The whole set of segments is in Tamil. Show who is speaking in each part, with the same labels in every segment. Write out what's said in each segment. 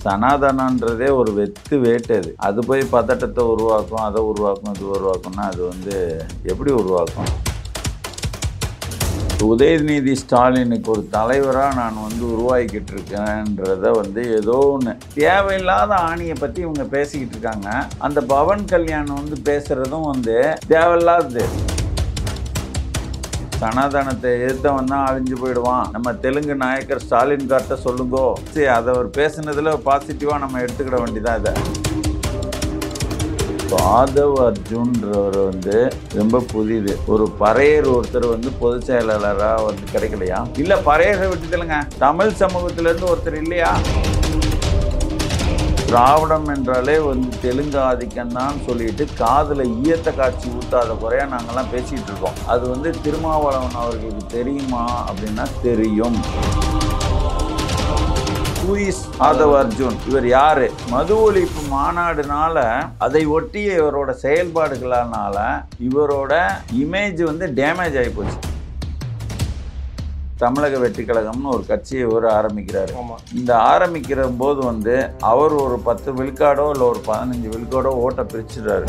Speaker 1: சனாதனன்றதே ஒரு வெத்து வேட்டு அது போய் பதட்டத்தை உருவாக்கும், அதை உருவாக்கும், இது உருவாக்கும்னா அது வந்து எப்படி உருவாக்கும்? உதயநிதி ஸ்டாலினுக்கு ஒரு தலைவராக நான் வந்து உருவாக்கிட்டு இருக்கேன்றத வந்து ஏதோ ஒன்று தேவையில்லாத ஆணியை பற்றி இவங்க பேசிக்கிட்டு இருக்காங்க. அந்த பவன் கல்யாணம் வந்து பேசுகிறதும் வந்து தேவையில்லாதது. சனாதனத்தை எதிர்த்தவன் தான் அழிஞ்சு போயிடுவான். நம்ம தெலுங்கு நாயக்கர் ஸ்டாலின் கார்ட்ட சொல்லுங்கோ. சரி, அதை அவர் பேசுனதில் பாசிட்டிவாக நம்ம எடுத்துக்கிட வேண்டியதான். இதை ஆதவ் அர்ஜுன்றவர் வந்து ரொம்ப புதிது. ஒரு பறையர் ஒருத்தர் வந்து பொதுச் செயலாளராக வந்து கிடைக்கலையா? இல்லை, பறையரை விட்டுதலுங்க, தமிழ் சமூகத்திலேருந்து ஒருத்தர் இல்லையா? திராவிடம் என்றாலே வந்து தெலுங்கு ஆதிக்கம் தான் சொல்லிட்டு காதில் ஈயத்த காட்சி ஊற்றாத குறையா நாங்கள்லாம் பேசிகிட்டு இருக்கோம். அது வந்து திருமாவளவன் அவர்களுக்கு தெரியுமா அப்படின்னா தெரியும். ஆதவ் அர்ஜுன் இவர் யாரு? மது ஒழிப்பு மாநாடுனால அதை ஒட்டிய இவரோட செயல்பாடுகளால இவரோட இமேஜ் வந்து டேமேஜ் ஆகி போச்சு. தமிழக வெற்றி கழகம்னு ஒரு கட்சியை இவர் ஆரம்பிக்கிறாரு. இந்த ஆரம்பிக்கிற போது வந்து அவர் ஒரு 10 விழுக்காடோ இல்லை ஒரு 15 விழுக்காடோ ஓட்டை பிரிச்சுடுறாரு.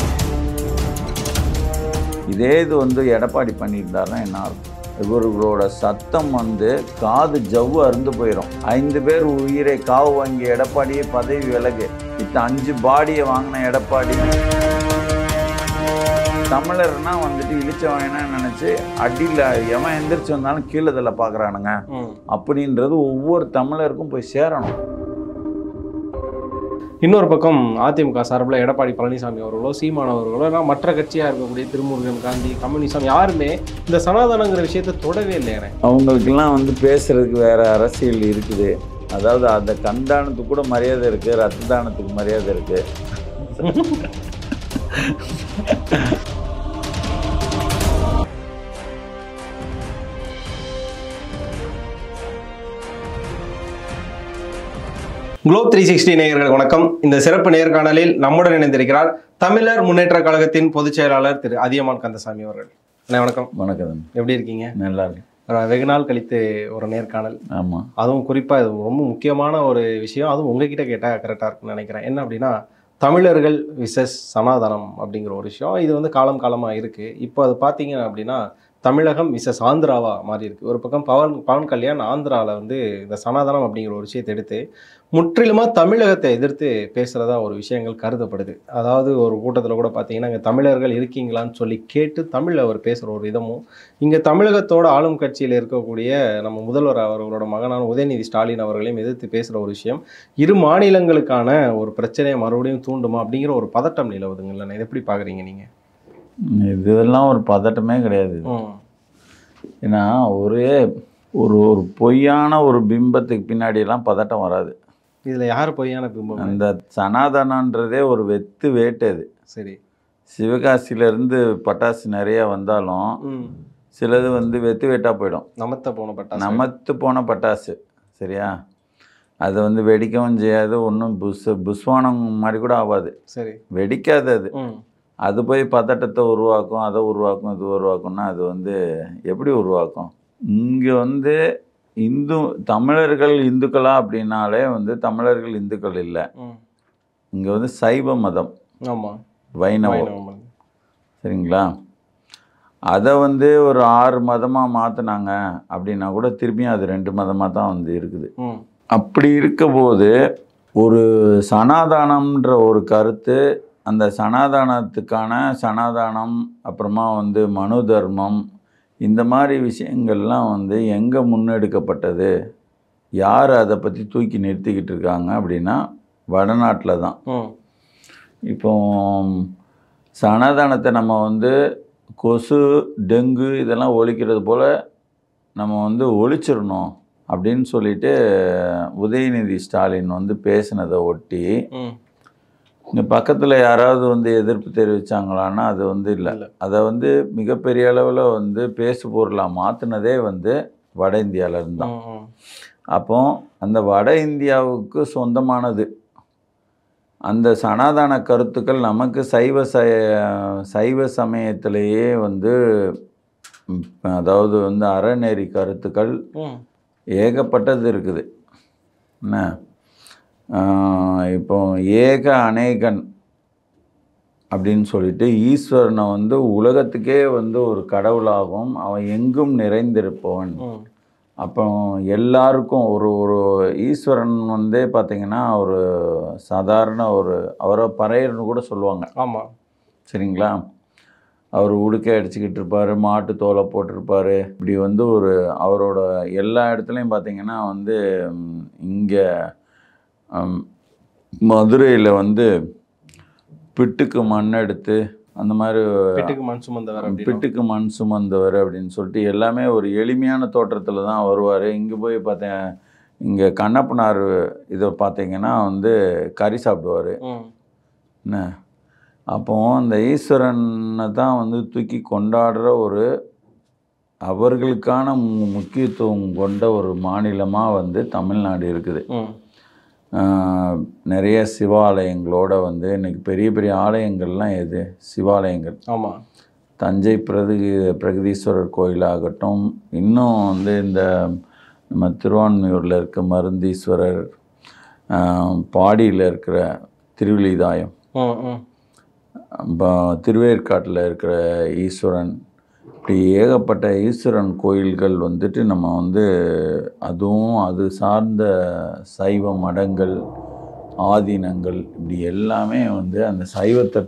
Speaker 1: இதே இது வந்து எடப்பாடி பண்ணியிருந்தாருன்னா என்ன இருக்கும்? இவர்களோட சத்தம் வந்து காது ஜவ்வு அருந்து போயிடும். 5 பேர் உயிரை காவு வாங்கிய எடப்பாடியே பதவி விலகு. இப்போ 5 பாடியை வாங்கின எடப்பாடி தமிழர்னா வந்துட்டு இழிச்சவனா நினைச்சு அடியில் எவன் எந்திரிச்சு வந்தாலும் கீழே இதில் பார்க்குறானுங்க அப்படின்றது ஒவ்வொரு தமிழருக்கும் போய் சேரணும்.
Speaker 2: இன்னொரு பக்கம் அதிமுக சார்பில் எடப்பாடி பழனிசாமி அவர்களோ சீமான் அவர்களோ நான் மற்ற கட்சியாக இருக்கக்கூடிய திருமுருகன் காந்தி கம்யூனிசம் யாருமே இந்த சனாதனங்கிற விஷயத்தை தொடவே இல்லையானே.
Speaker 1: அவங்களுக்கெல்லாம் வந்து பேசுறதுக்கு வேற அரசியல் இருக்குது. அதாவது அந்த கண்தானத்துக்கு கூட மரியாதை இருக்கு, ரத்த தானத்துக்கு மரியாதை இருக்கு.
Speaker 2: குளோப் 360 நேயர்கள் வணக்கம். இந்த சிறப்பு நேர்காணலில் நம்முடன் இணைந்திருக்கிறார் தமிழர் முன்னேற்ற கழகத்தின் பொதுச் செயலாளர் திரு அதியமான் கந்தசாமி அவர்கள். வணக்கம்.
Speaker 1: வணக்கம்.
Speaker 2: எப்படி இருக்கீங்க?
Speaker 1: நல்லா இருக்கு.
Speaker 2: வெகு நாள் கழித்து ஒரு நேர்காணல்.
Speaker 1: ஆமாம்.
Speaker 2: அதுவும் குறிப்பாக இது ரொம்ப முக்கியமான ஒரு விஷயம். அதுவும் உங்ககிட்ட கேட்டால் கரெக்டாக இருக்குன்னு நினைக்கிறேன். என்ன அப்படின்னா, தமிழர்கள் விசஸ் சனாதனம் அப்படிங்கிற ஒரு விஷயம் இது வந்து காலமாக இருக்குது. இப்போ அது பார்த்தீங்க அப்படின்னா தமிழகம் விசஸ் ஆந்திராவாக மாறி இருக்குது. ஒரு பக்கம் பவன் கல்யாண் ஆந்திராவில் வந்து இந்த சனாதனம் அப்படிங்கிற ஒரு விஷயத்தை எடுத்து முற்றிலுமாக தமிழகத்தை எதிர்த்து பேசுகிறதா ஒரு விஷயங்கள் கருதப்படுது. அதாவது ஒரு கூட்டத்தில் கூட பார்த்தீங்கன்னா இங்கே தமிழர்கள் இருக்கீங்களான்னு சொல்லி கேட்டு தமிழில் அவர் பேசுகிற ஒரு விதமும், இங்கே தமிழகத்தோட ஆளும் கட்சியில் இருக்கக்கூடிய நம்ம முதல்வர் அவர்களோட மகனான உதயநிதி ஸ்டாலின் அவர்களையும் எதிர்த்து பேசுகிற ஒரு விஷயம் இரு மாநிலங்களுக்கான ஒரு பிரச்சனையை மறுபடியும் தூண்டுமா அப்படிங்கிற ஒரு பதட்டம் நிலவுதுங்களா? இதை எப்படி பார்க்குறீங்க நீங்கள்?
Speaker 1: இதெல்லாம் ஒரு பதட்டமே கிடையாது. ஏன்னா ஒரே ஒரு ஒரு பொய்யான ஒரு பிம்பத்துக்கு பின்னாடியெல்லாம் பதட்டம் வராது.
Speaker 2: இதில் யார் பொய்யான பிம்பம்?
Speaker 1: அந்த சனாதனன்றதே ஒரு வெத்து வேட்டு. சரி, சிவகாசியிலேருந்து பட்டாசு நிறைய வந்தாலும் சிலது வந்து வெத்து வேட்டாக போயிடும். நமத்து போன பட்டாசு சரியா, அது வந்து வெடிக்கவும் செய்யாது, ஒன்றும் புஸ்வானம் மாதிரி கூட ஆகாது. சரி, வெடிக்காது. அது போய் பதட்டத்தை உருவாக்கும், அதை உருவாக்கும், இது உருவாக்கும்னா அது வந்து எப்படி உருவாக்கும்? இங்கே வந்து தமிழர்கள் இந்துக்களா அப்படின்னாலே வந்து தமிழர்கள் இந்துக்கள் இல்லை. இங்கே வந்து சைவ மதம், வைணவம், சரிங்களா? அதை வந்து ஒரு 6 மதமாக மாற்றினாங்க அப்படின்னா கூட திருப்பியும் அது 2 மதமாக தான் வந்து இருக்குது. அப்படி இருக்கும்போது ஒரு சனாதானம்ன்ற ஒரு கருத்து, அந்த சனாதானத்துக்கான சனாதானம், அப்புறமா வந்து மனு தர்மம், இந்த மாதிரி விஷயங்கள்லாம் வந்து எங்கே முன்னெடுக்கப்பட்டது, யார் அதை பற்றி தூக்கி நிறுத்திக்கிட்டு இருக்காங்க அப்படின்னா வடநாட்டில் தான். இப்போ சனாதானத்தை நம்ம வந்து கொசு டெங்கு இதெல்லாம் ஒழிக்கிறது போல் நம்ம வந்து ஒழிச்சிடணும் அப்படின்னு சொல்லிட்டு உதயநிதி ஸ்டாலின் வந்து பேசினதை ஒட்டி இங்கே பக்கத்தில் யாராவது வந்து எதிர்ப்பு தெரிவித்தாங்களான்னா அது வந்து இல்லை. அதை வந்து மிகப்பெரிய அளவில் வந்து பேசு பொருளாக மாற்றினதே வந்து வட இந்தியாவிலேருந்து தான். அப்போ அந்த வட இந்தியாவுக்கு சொந்தமானது அந்த சனாதன கருத்துக்கள் நமக்கு சைவ சமயத்திலேயே வந்து அதாவது வந்து அறநெறி கருத்துக்கள் ஏகப்பட்டது இருக்குது. என்ன இப்போ ஏக அநேகன் அப்படின்னு சொல்லிட்டு ஈஸ்வரனை வந்து உலகத்துக்கே வந்து ஒரு கடவுளாகவும் அவன் எங்கும் நிறைந்திருப்பவன். அப்போ எல்லாருக்கும் ஒரு ஒரு ஈஸ்வரன் வந்து பார்த்திங்கன்னா ஒரு சாதாரண அவரை பறையர்னு கூட சொல்லுவாங்க.
Speaker 2: ஆமாம், சரிங்களா.
Speaker 1: அவர் உடுக்கை அடிச்சுக்கிட்டு இருப்பார், மாட்டு தோலை போட்டிருப்பார். இப்படி வந்து அவரோட எல்லா இடத்துலையும் பார்த்திங்கன்னா வந்து இங்கே மதுரையில் வந்து பிட்டுக்கு மண் எடுத்து அந்த மாதிரி பிட்டுக்கு மண் சுமந்தவர் அப்படின்னு சொல்லிட்டு எல்லாமே ஒரு எளிமையான தோற்றத்தில் தான் வருவார். இங்கே போய் பார்த்தேன், இங்கே கண்ணப்பனார் இதை பார்த்தீங்கன்னா வந்து கறி சாப்பிடுவார். என்ன அப்போது அந்த ஈஸ்வரனை தான் வந்து தூக்கி கொண்டாடுற அவர்களுக்கான முக்கியத்துவம் கொண்ட ஒரு மாநிலமாக வந்து தமிழ்நாடு இருக்குது. நிறைய சிவாலயங்களோட வந்து இன்றைக்கி பெரிய பெரிய ஆலயங்கள்லாம் எது சிவாலயங்கள்.
Speaker 2: ஆமாம்,
Speaker 1: தஞ்சை பிரகதீஸ்வரர் கோயிலாகட்டும், இன்னும் வந்து இந்த நம்ம திருவான்மையூரில் இருக்க மருந்தீஸ்வரர், பாடியில் இருக்கிற திருவிழிதாயம், திருவேற்காட்டில் இருக்கிற ஈஸ்வரன், இப்படி ஏகப்பட்ட ஈஸ்வரன் கோயில்கள் வந்துட்டு நம்ம வந்து அதுவும் அது சார்ந்த சைவ மடங்கள், ஆதீனங்கள், இப்படி எல்லாமே வந்து அந்த சைவத்தை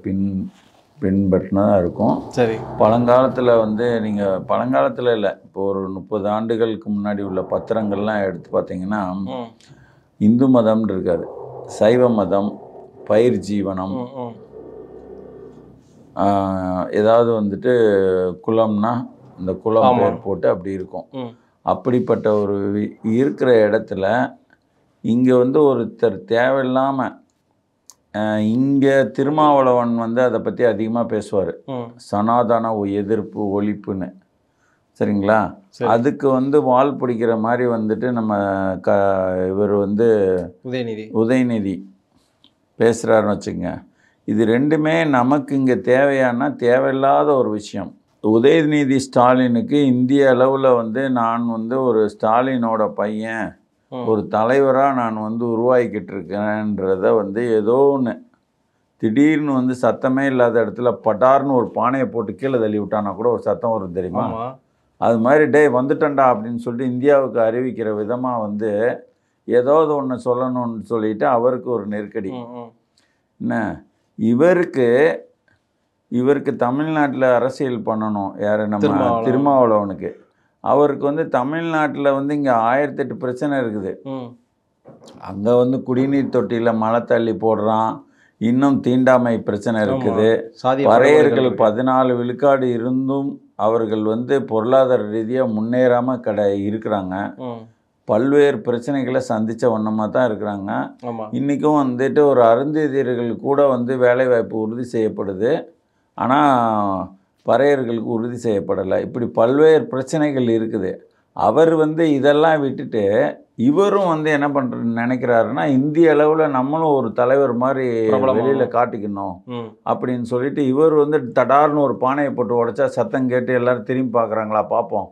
Speaker 1: பின்பற்றினதாக இருக்கும்.
Speaker 2: சரி,
Speaker 1: பழங்காலத்தில் வந்து நீங்கள் பழங்காலத்தில் இல்லை, இப்போ ஒரு 30 ஆண்டுகளுக்கு முன்னாடி உள்ள பத்திரங்கள்லாம் எடுத்து பார்த்தீங்கன்னா இந்து மதம்னு இருக்காது, சைவ மதம், பயிர் ஜீவனம், ஏதாவது வந்துட்டு குலம்னா இந்த குலம் பேர் போட்டு அப்படி இருக்கும். அப்படிப்பட்ட இருக்கிற இடத்துல இங்கே வந்து ஒருத்தர் தேவையில்லாமல் இங்கே திருமாவளவன் வந்து அதை பற்றி அதிகமாக பேசுவார், சனாதன எதிர்ப்பு ஒழிப்புன்னு. சரிங்களா. அதுக்கு வந்து வால் பிடிக்கிற மாதிரி வந்துட்டு நம்ம இவர் வந்து உதயநிதி பேசுகிறாருன்னு வச்சுங்க. இது ரெண்டுமே நமக்கு இங்கே தேவையில்லாத ஒரு விஷயம். உதயநிதி ஸ்டாலினுக்கு இந்திய அளவில் வந்து நான் வந்து ஒரு ஸ்டாலினோட பையன், ஒரு தலைவராக நான் வந்து உருவாக்கிட்டு இருக்கேன்றத வந்து ஏதோ ஒன்று திடீர்னு வந்து சத்தமே இல்லாத இடத்துல பட்டார்னு ஒரு பானையை போட்டு கீழே தள்ளி விட்டானா கூட ஒரு சத்தம் வரும் தெரியுமா? அது மாதிரி டே வந்துட்டண்டா அப்படின்னு சொல்லிட்டு இந்தியாவுக்கு அறிவிக்கிற விதமாக வந்து ஏதாவது ஒன்று சொல்லணும்னு சொல்லிட்டு அவருக்கு ஒரு நெருக்கடி. என்ன இவருக்கு தமிழ்நாட்டில் அரசியல் பண்ணணும். யார்? நம்ம திருமாவளவனுக்கு. அவருக்கு வந்து தமிழ்நாட்டில் வந்து இங்கே 1008 பிரச்சனை இருக்குது. அங்கே வந்து குடிநீர் தொட்டியில் மழை தள்ளி போடுறான், இன்னும் தீண்டாமை பிரச்சனை இருக்குது, பறையர்கள் 14 விழுக்காடு இருந்தும் அவர்கள் வந்து பொருளாதார ரீதியாக முன்னேறாமல் இருக்கிறாங்க. பல்வேறு பிரச்சனைகளை சந்தித்த வண்ணமாக தான் இருக்கிறாங்க. இன்றைக்கும் வந்துட்டு ஒரு அருந்ததியர்கள் கூட வந்து வேலைவாய்ப்பு உறுதி செய்யப்படுது, ஆனால் பறையர்களுக்கு உறுதி செய்யப்படலை. இப்படி பல்வேறு பிரச்சனைகள் இருக்குது. அவர் வந்து இதெல்லாம் விட்டுட்டு இவரும் வந்து என்ன நினைக்கிறாருன்னா இந்திய அளவில் நம்மளும் ஒரு தலைவர் மாதிரி வெளியில் காட்டிக்கணும் அப்படின்னு சொல்லிட்டு இவர் வந்து தடார்னு ஒரு பானையை போட்டு உடைச்சா சத்தம் கேட்டு எல்லோரும் திரும்பி பார்க்குறாங்களா பார்ப்போம்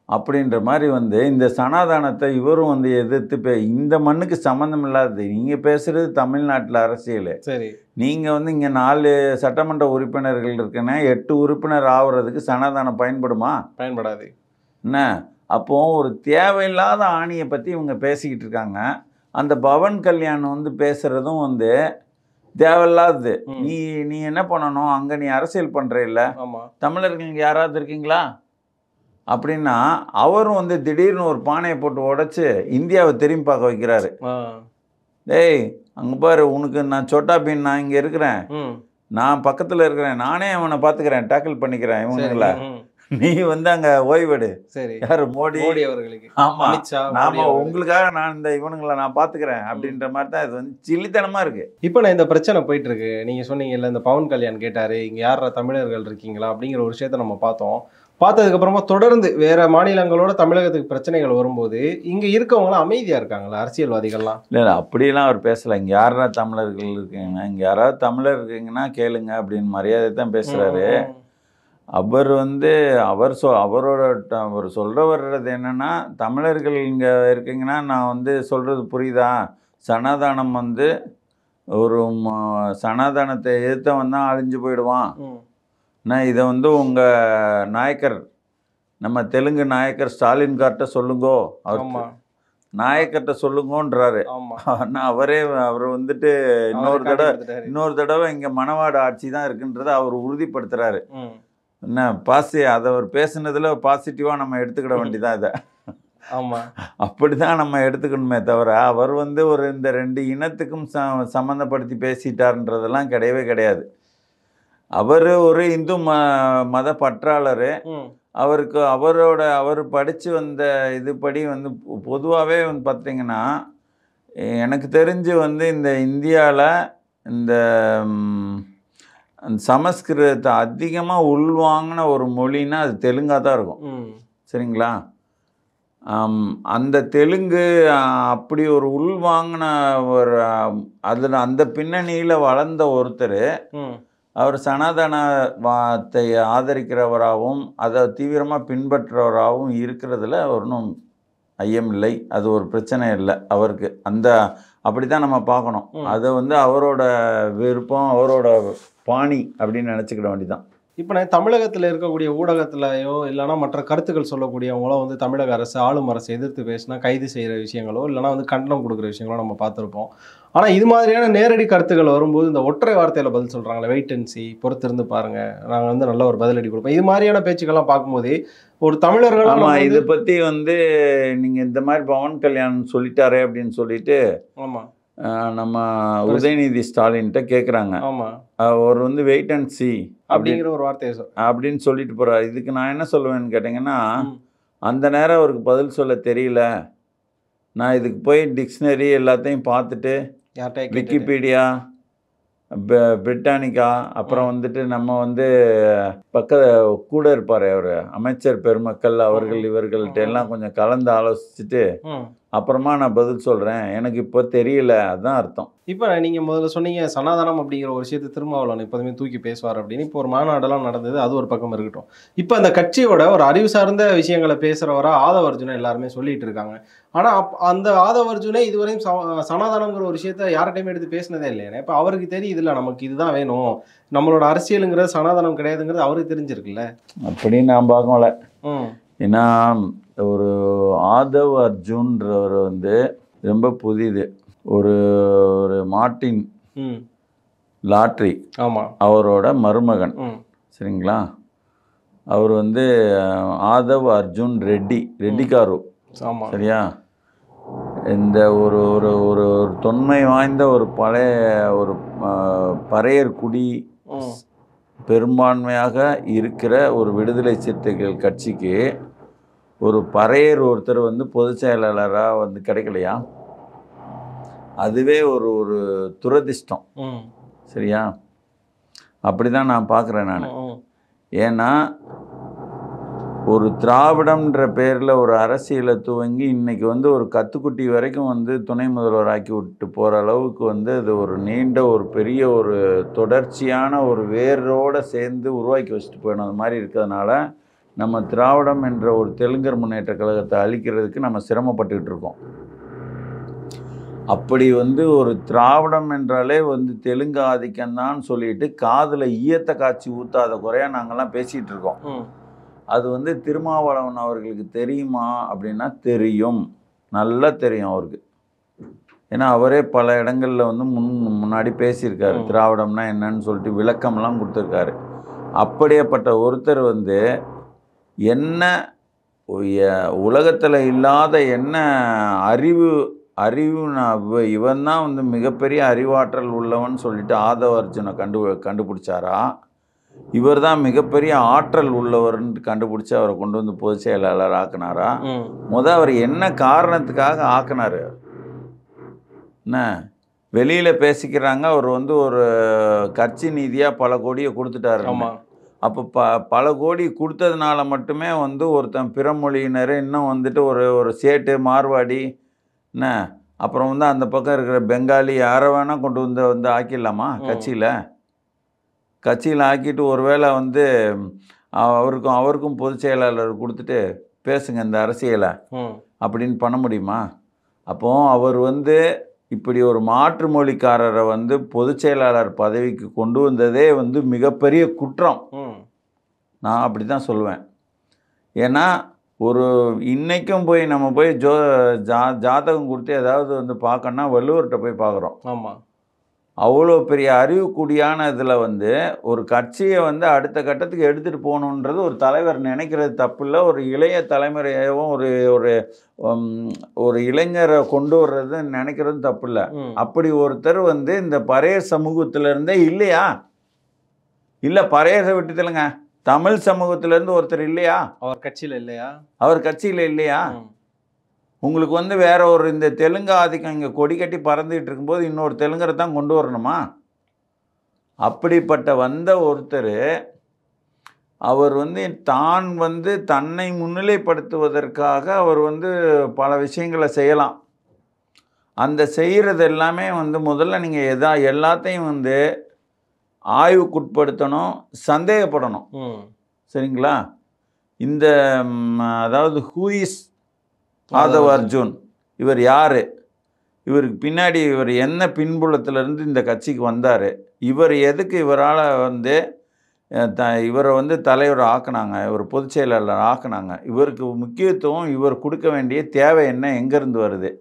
Speaker 1: அப்படின்ற மாதிரி வந்து இந்த சனாதானத்தை இவரும் வந்து எதிர்த்து இந்த மண்ணுக்கு சம்மந்தம் இல்லாதது. நீங்கள் பேசுகிறது தமிழ்நாட்டில் அரசியல். சரி, நீங்கள் வந்து இங்கே 4 சட்டமன்ற உறுப்பினர்கள் இருக்குன்னா 8 உறுப்பினர் ஆகுறதுக்கு சனாதானம் பயன்படுமா? பயன்படாது. என்ன அப்போது ஒரு தேவையில்லாத ஆணியை பற்றி இவங்க பேசிக்கிட்டு இருக்காங்க. அந்த பவன் கல்யாண் வந்து பேசுகிறதும் வந்து தேவையில்லாதது. நீ என்ன பண்ணணும், அங்கே நீ அரசியல் பண்ணுற இல்லை, தமிழர்கள் யாராவது இருக்கீங்களா அப்படின்னா அவரும் வந்து திடீர்னு ஒரு பானையை போட்டு உடைச்சு இந்தியாவை திரும்பி பார்க்க வைக்கிறாரு. டேய் அங்கே பாரு, உனக்கு நான் சோட்டா பீன், நான் இங்கே இருக்கிறேன், நான் பக்கத்தில் இருக்கிறேன், நானே அவனை பார்த்துக்கிறேன், டேக்கிள் பண்ணிக்கிறேன் இவனுங்கள, நீ வந்து அங்கே ஓய்வெடு. சரி, யார்? மோடி அவர்களுக்கு. ஆமாம், நாம உங்களுக்காக நான் இந்த இவனுங்களை நான் பார்த்துக்கிறேன் அப்படின்ற மாதிரி தான் இது வந்து சில்லித்தனமாக இருக்குது.
Speaker 2: இப்போ நான் இந்த பிரச்சனை போயிட்டு இருக்கு. நீங்கள் சொன்னீங்கல்ல இந்த பவன் கல்யாண் கேட்டார் இங்கே யாரா தமிழர்கள் இருக்கீங்களா அப்படிங்கிற ஒரு விஷயத்த நம்ம பார்த்ததுக்கப்புறமா தொடர்ந்து வேற மாநிலங்களோட தமிழகத்துக்கு பிரச்சனைகள் வரும்போது இங்கே இருக்கவங்களாம் அமைதியாக இருக்காங்களா அரசியல்வாதிகள்லாம்?
Speaker 1: இல்லை இல்லை, அவர் பேசலை. இங்கே யாரா தமிழர்கள் இருக்கீங்கன்னா, இங்கே யாராவது தமிழர் இருக்கீங்கன்னா கேளுங்க அப்படின்னு மரியாதை தான் பேசுகிறாரு. அவர் வந்து அவர் சொல்கிற வர்றது என்னென்னா, தமிழர்கள் இங்கே இருக்கீங்கன்னா நான் வந்து சொல்கிறது புரியுதா, சனாதானம் வந்து ஒரு சனாதானத்தை எதிர்த்தவன் தான் அழிஞ்சு போயிடுவான். நான் இதை வந்து உங்கள் நாயக்கர், நம்ம தெலுங்கு நாயக்கர் ஸ்டாலின் கார்ட்ட சொல்லுங்கோ, அவர் நாயக்கர்கிட்ட சொல்லுங்கன்றாரு. ஆனால் அவர் வந்துட்டு இன்னொரு தடவை இங்கே மணவாடு ஆட்சி தான் இருக்குன்றதை அவர் உறுதிப்படுத்துறாரு. என்ன அதை அவர் பேசுனதுல பாசிட்டிவாக நம்ம எடுத்துக்கிட வேண்டியதான் இதை. அப்படிதான் நம்ம எடுத்துக்கணுமே தவிர அவர் வந்து இந்த 2 இனத்துக்கும் சம்மந்தப்படுத்தி பேசிட்டார்ன்றதெல்லாம் கிடையவே கிடையாது. அவர் ஒரு இந்து மத பற்றாளர். அவர் படித்து வந்த இதுபடி வந்து பொதுவாகவே வந்து பார்த்தீங்கன்னா, எனக்கு தெரிஞ்சு வந்து இந்த இந்தியாவில் இந்த சமஸ்கிருதத்தை அதிகமாக உள்வாங்கின ஒரு மொழின்னா அது தெலுங்காக தான் இருக்கும். சரிங்களா? அந்த தெலுங்கு அப்படி ஒரு உள்வாங்கின ஒரு அதில் அந்த பின்னணியில் வளர்ந்த ஒருத்தர் அவர் சனாதனத்தை ஆதரிக்கிறவராகவும் அதை தீவிரமாக பின்பற்றுறவராகவும் இருக்கிறதுல ஒன்றும் ஐயம் இல்லை. அது ஒரு பிரச்சனை இல்லை அவருக்கு. அப்படி தான் நம்ம பார்க்கணும். அதை வந்து அவரோட விருப்பம், அவரோட பாணி அப்படின்னு நினச்சிக்கிட வேண்டியதான்.
Speaker 2: இப்போ நான் தமிழகத்தில் இருக்கக்கூடிய ஊடகத்திலையோ இல்லைனா மற்ற கருத்துக்கள் சொல்லக்கூடியவங்களோ வந்து தமிழக அரசு, ஆளும் அரசு எதிர்த்து பேசினா கைது செய்கிற விஷயங்களோ இல்லைனா வந்து கண்டனம் கொடுக்குற விஷயங்களோ நம்ம பார்த்துருப்போம். ஆனால் இது மாதிரியான நேரடி கருத்துக்கள் வரும்போது இந்த ஒற்றை வார்த்தையில் பதில் சொல்கிறாங்களே, வெயிட் அண்ட் சி, பொறுத்திருந்து பாருங்கள், நாங்கள் வந்து நல்ல ஒரு பதிலடி கொடுப்போம், இது மாதிரியான பேச்சுக்கள்லாம் பார்க்கும்போது ஒரு தமிழர்களால்
Speaker 1: இதை பற்றி வந்து நீங்கள் இந்த மாதிரி பவன் கல்யாண் சொல்லிட்டாரே அப்படின்னு சொல்லிட்டு நம்ம உதயநிதி ஸ்டாலின்கிட்ட கேட்குறாங்க. அவர் வந்து வெயிட் அண்ட் சி
Speaker 2: அப்படிங்கிற ஒரு வார்த்தையை
Speaker 1: அப்படின்னு சொல்லிட்டு போகிறார். இதுக்கு நான் என்ன சொல்லுவேன்னு கேட்டிங்கன்னா, அந்த நேரம் அவருக்கு பதில் சொல்ல தெரியல. நான் இதுக்கு போய் டிக்ஷனரி எல்லாத்தையும் பார்த்துட்டு விக்கிபீடியா, பிரிட்டானிக்கா, அப்புறம் வந்துட்டு நம்ம வந்து கூட இருப்பார் அவர் அமைச்சர் பெருமக்கள் அவர்கள் இவர்கள்ட்ட எல்லாம் கொஞ்சம் கலந்து ஆலோசிச்சுட்டு அப்புறமா நான் பதில் சொல்கிறேன், எனக்கு இப்போ தெரியல, அதுதான் அர்த்தம்.
Speaker 2: இப்போ நீங்கள் முதல்ல சொன்னீங்க சனாதனம் அப்படிங்கிற ஒரு விஷயத்தை திருமாவளவன் எப்போதுமே தூக்கி பேசுவார் அப்படின்னு. இப்போ ஒரு மாநாடெல்லாம் நடந்தது, அது ஒரு பக்கம் இருக்கட்டும். இப்போ அந்த கட்சியோட ஒரு அறிவு சார்ந்த விஷயங்களை பேசுகிறவரா ஆதவ அர்ஜுனை எல்லாருமே சொல்லிட்டு இருக்காங்க. ஆனால் அந்த ஆதவ அர்ஜுனை இதுவரையும் சனாதனங்கிற ஒரு விஷயத்த யார்கிட்டையுமே எடுத்து பேசினதே இல்லையா? இப்போ அவருக்கு தெரியுது இல்லை, நமக்கு இதுதான் வேணும், நம்மளோட அரசியலுங்கிறது சனாதனம் கிடையாதுங்கிறது அவருக்கு தெரிஞ்சிருக்குல்ல.
Speaker 1: அப்படின்னு நான் பார்க்கல. ஏன்னா ஒரு ஆதவ் அர்ஜுன்றவர் வந்து ரொம்ப புதிது. ஒரு மார்ட்டின் லாட்ரி அவரோட மருமகன். சரிங்களா? அவர் வந்து ஆதவ் அர்ஜுன் ரெட்டிக்காரு. சரியா? இந்த ஒரு ஒரு ஒரு தொன்மை வாய்ந்த ஒரு பழைய ஒரு பறையர் குடி பெரும்பான்மையாக இருக்கிற ஒரு விடுதலை சிறுத்தைகள் கட்சிக்கு ஒரு பறையர் ஒருத்தர் வந்து பொதுச் செயலாளராக வந்து கிடைக்கலையா? அதுவே ஒரு ஒரு துரதிர்ஷ்டம். சரியா? அப்படி தான் நான் பார்க்குறேன் நான். ஏன்னா ஒரு திராவிடம்ன்ற பேரில் ஒரு அரசியலை துவங்கி இன்றைக்கி வந்து ஒரு கத்துக்குட்டி வரைக்கும் வந்து துணை முதல்வராக்கி விட்டு போகிற அளவுக்கு வந்து அது ஒரு நீண்ட ஒரு பெரிய ஒரு தொடர்ச்சியான ஒரு வேரோடு சேர்ந்து உருவாக்கி வச்சுட்டு போயிடும். அது மாதிரி இருக்கிறதுனால நம்ம திராவிடம் என்ற ஒரு தெலுங்கர் முன்னேற்ற கழகத்தை அழிக்கிறதுக்கு நம்ம சிரமப்பட்டுக்கிட்டு இருக்கோம். அப்படி வந்து ஒரு திராவிடம் என்றாலே வந்து தெலுங்கு ஆதிக்கம்தான் சொல்லிட்டு காதில் ஈயத்தை காய்ச்சி ஊற்றாத குறையாக நாங்கள்லாம் பேசிகிட்டு இருக்கோம். அது வந்து திருமாவளவன் அவர்களுக்கு தெரியுமா அப்படின்னா தெரியும், நல்லா தெரியும் அவருக்கு. ஏன்னா அவரே பல இடங்களில் வந்து முன்னாடி பேசியிருக்காரு, திராவிடம்னா என்னன்னு சொல்லிட்டு விளக்கம்லாம் கொடுத்துருக்காரு. அப்படியேப்பட்ட ஒருத்தர் வந்து என்ன உலகத்தில் இல்லாத என்ன அறிவு இவன் தான் வந்து மிகப்பெரிய அறிவாற்றல் உள்ளவன் சொல்லிட்டு ஆதவ அர்ஜுனை கண்டுபிடிச்சாரா? இவர் தான் மிகப்பெரிய ஆற்றல் உள்ளவர்னு கண்டுபிடிச்சி அவரை கொண்டு வந்து பொதுச் செயலாளர் ஆக்கினாரா? அவர் என்ன காரணத்துக்காக ஆக்கினாரு? என்ன வெளியில் பேசிக்கிறாங்க, அவர் வந்து ஒரு கட்சி நிதியாக பல கோடியை கொடுத்துட்டாரு. அப்போ பல கோடி கொடுத்ததுனால மட்டுமே வந்து ஒருத்தன் பிற மொழியினர் இன்னும் வந்துட்டு ஒரு சேட்டு மார்வாடி என்ன அப்புறம் வந்து அந்த பக்கம் இருக்கிற பெங்காலி யாரை வேணால் கொண்டு வந்து ஆக்கிடலாமா? கட்சியில் ஆக்கிட்டு ஒருவேளை வந்து அவருக்கும் பொதுச் செயலாளர் கொடுத்துட்டு பேசுங்க இந்த அரசியலை அப்படின்னு பண்ண முடியுமா? அப்போ அவர் வந்து இப்படி ஒரு மாற்று மொழிக்காரரை வந்து பொதுச் செயலாளர் பதவிக்கு கொண்டு வந்ததே வந்து மிகப்பெரிய குற்றம். நான் அப்படி தான் சொல்லுவேன். ஏன்னா ஒரு இன்னைக்கும் போய் நம்ம போய் ஜாதகம் கொடுத்து ஏதாவது வந்து பார்க்கணுன்னா வள்ளுவர்கிட்ட போய் பார்க்குறோம்.
Speaker 2: ஆமாம்.
Speaker 1: அவ்வளோ பெரிய அறிவுக்குடியான இதில் வந்து ஒரு கட்சியை வந்து அடுத்த கட்டத்துக்கு எடுத்துகிட்டு போகணுன்றது ஒரு தலைவர் நினைக்கிறது தப்பு இல்லை. ஒரு இளைய தலைமுறையாகவும் ஒரு ஒரு ஒரு இளைஞரை கொண்டு வர்றது நினைக்கிறது தப்பு இல்லை. அப்படி ஒருத்தர் வந்து இந்த பறையர் சமூகத்திலேருந்தே இல்லையா? இல்லை, பறையரை விட்டுதலுங்க, தமிழ் சமூகத்திலேருந்து ஒருத்தர் இல்லையா?
Speaker 2: அவர் கட்சியில் இல்லையா?
Speaker 1: அவர் கட்சியில் இல்லையா? உங்களுக்கு வந்து வேற ஒரு இந்த தெலுங்கு ஆதிக்கம் இங்கே கொடி கட்டி பறந்துகிட்டு இருக்கும்போது இன்னொரு தெலுங்கரை தான் கொண்டு வரணுமா? அப்படிப்பட்ட வந்த ஒருத்தர் அவர் வந்து தான் வந்து தன்னை முன்னிலைப்படுத்துவதற்காக அவர் வந்து பல விஷயங்களை செய்யலாம். அந்த செய்கிறது எல்லாமே வந்து முதல்ல நீங்கள் எல்லாத்தையும் வந்து ஆய்வுக்குட்படுத்தணும், சந்தேகப்படணும். சரிங்களா? இந்த அதாவது ஹூ இஸ் ஆதவ் அர்ஜுன், இவர் யார், இவருக்கு பின்னாடி இவர் என்ன பின்புலத்திலேருந்து இந்த கட்சிக்கு வந்தார், இவர் எதுக்கு இவரால் வந்து இவரை வந்து தலைவர் ஆக்குனாங்க, இவர் பொதுச் செயலாளர் ஆக்குனாங்க, இவருக்கு முக்கியத்துவம் இவர் கொடுக்க வேண்டிய தேவை என்ன, எங்கேருந்து வருது,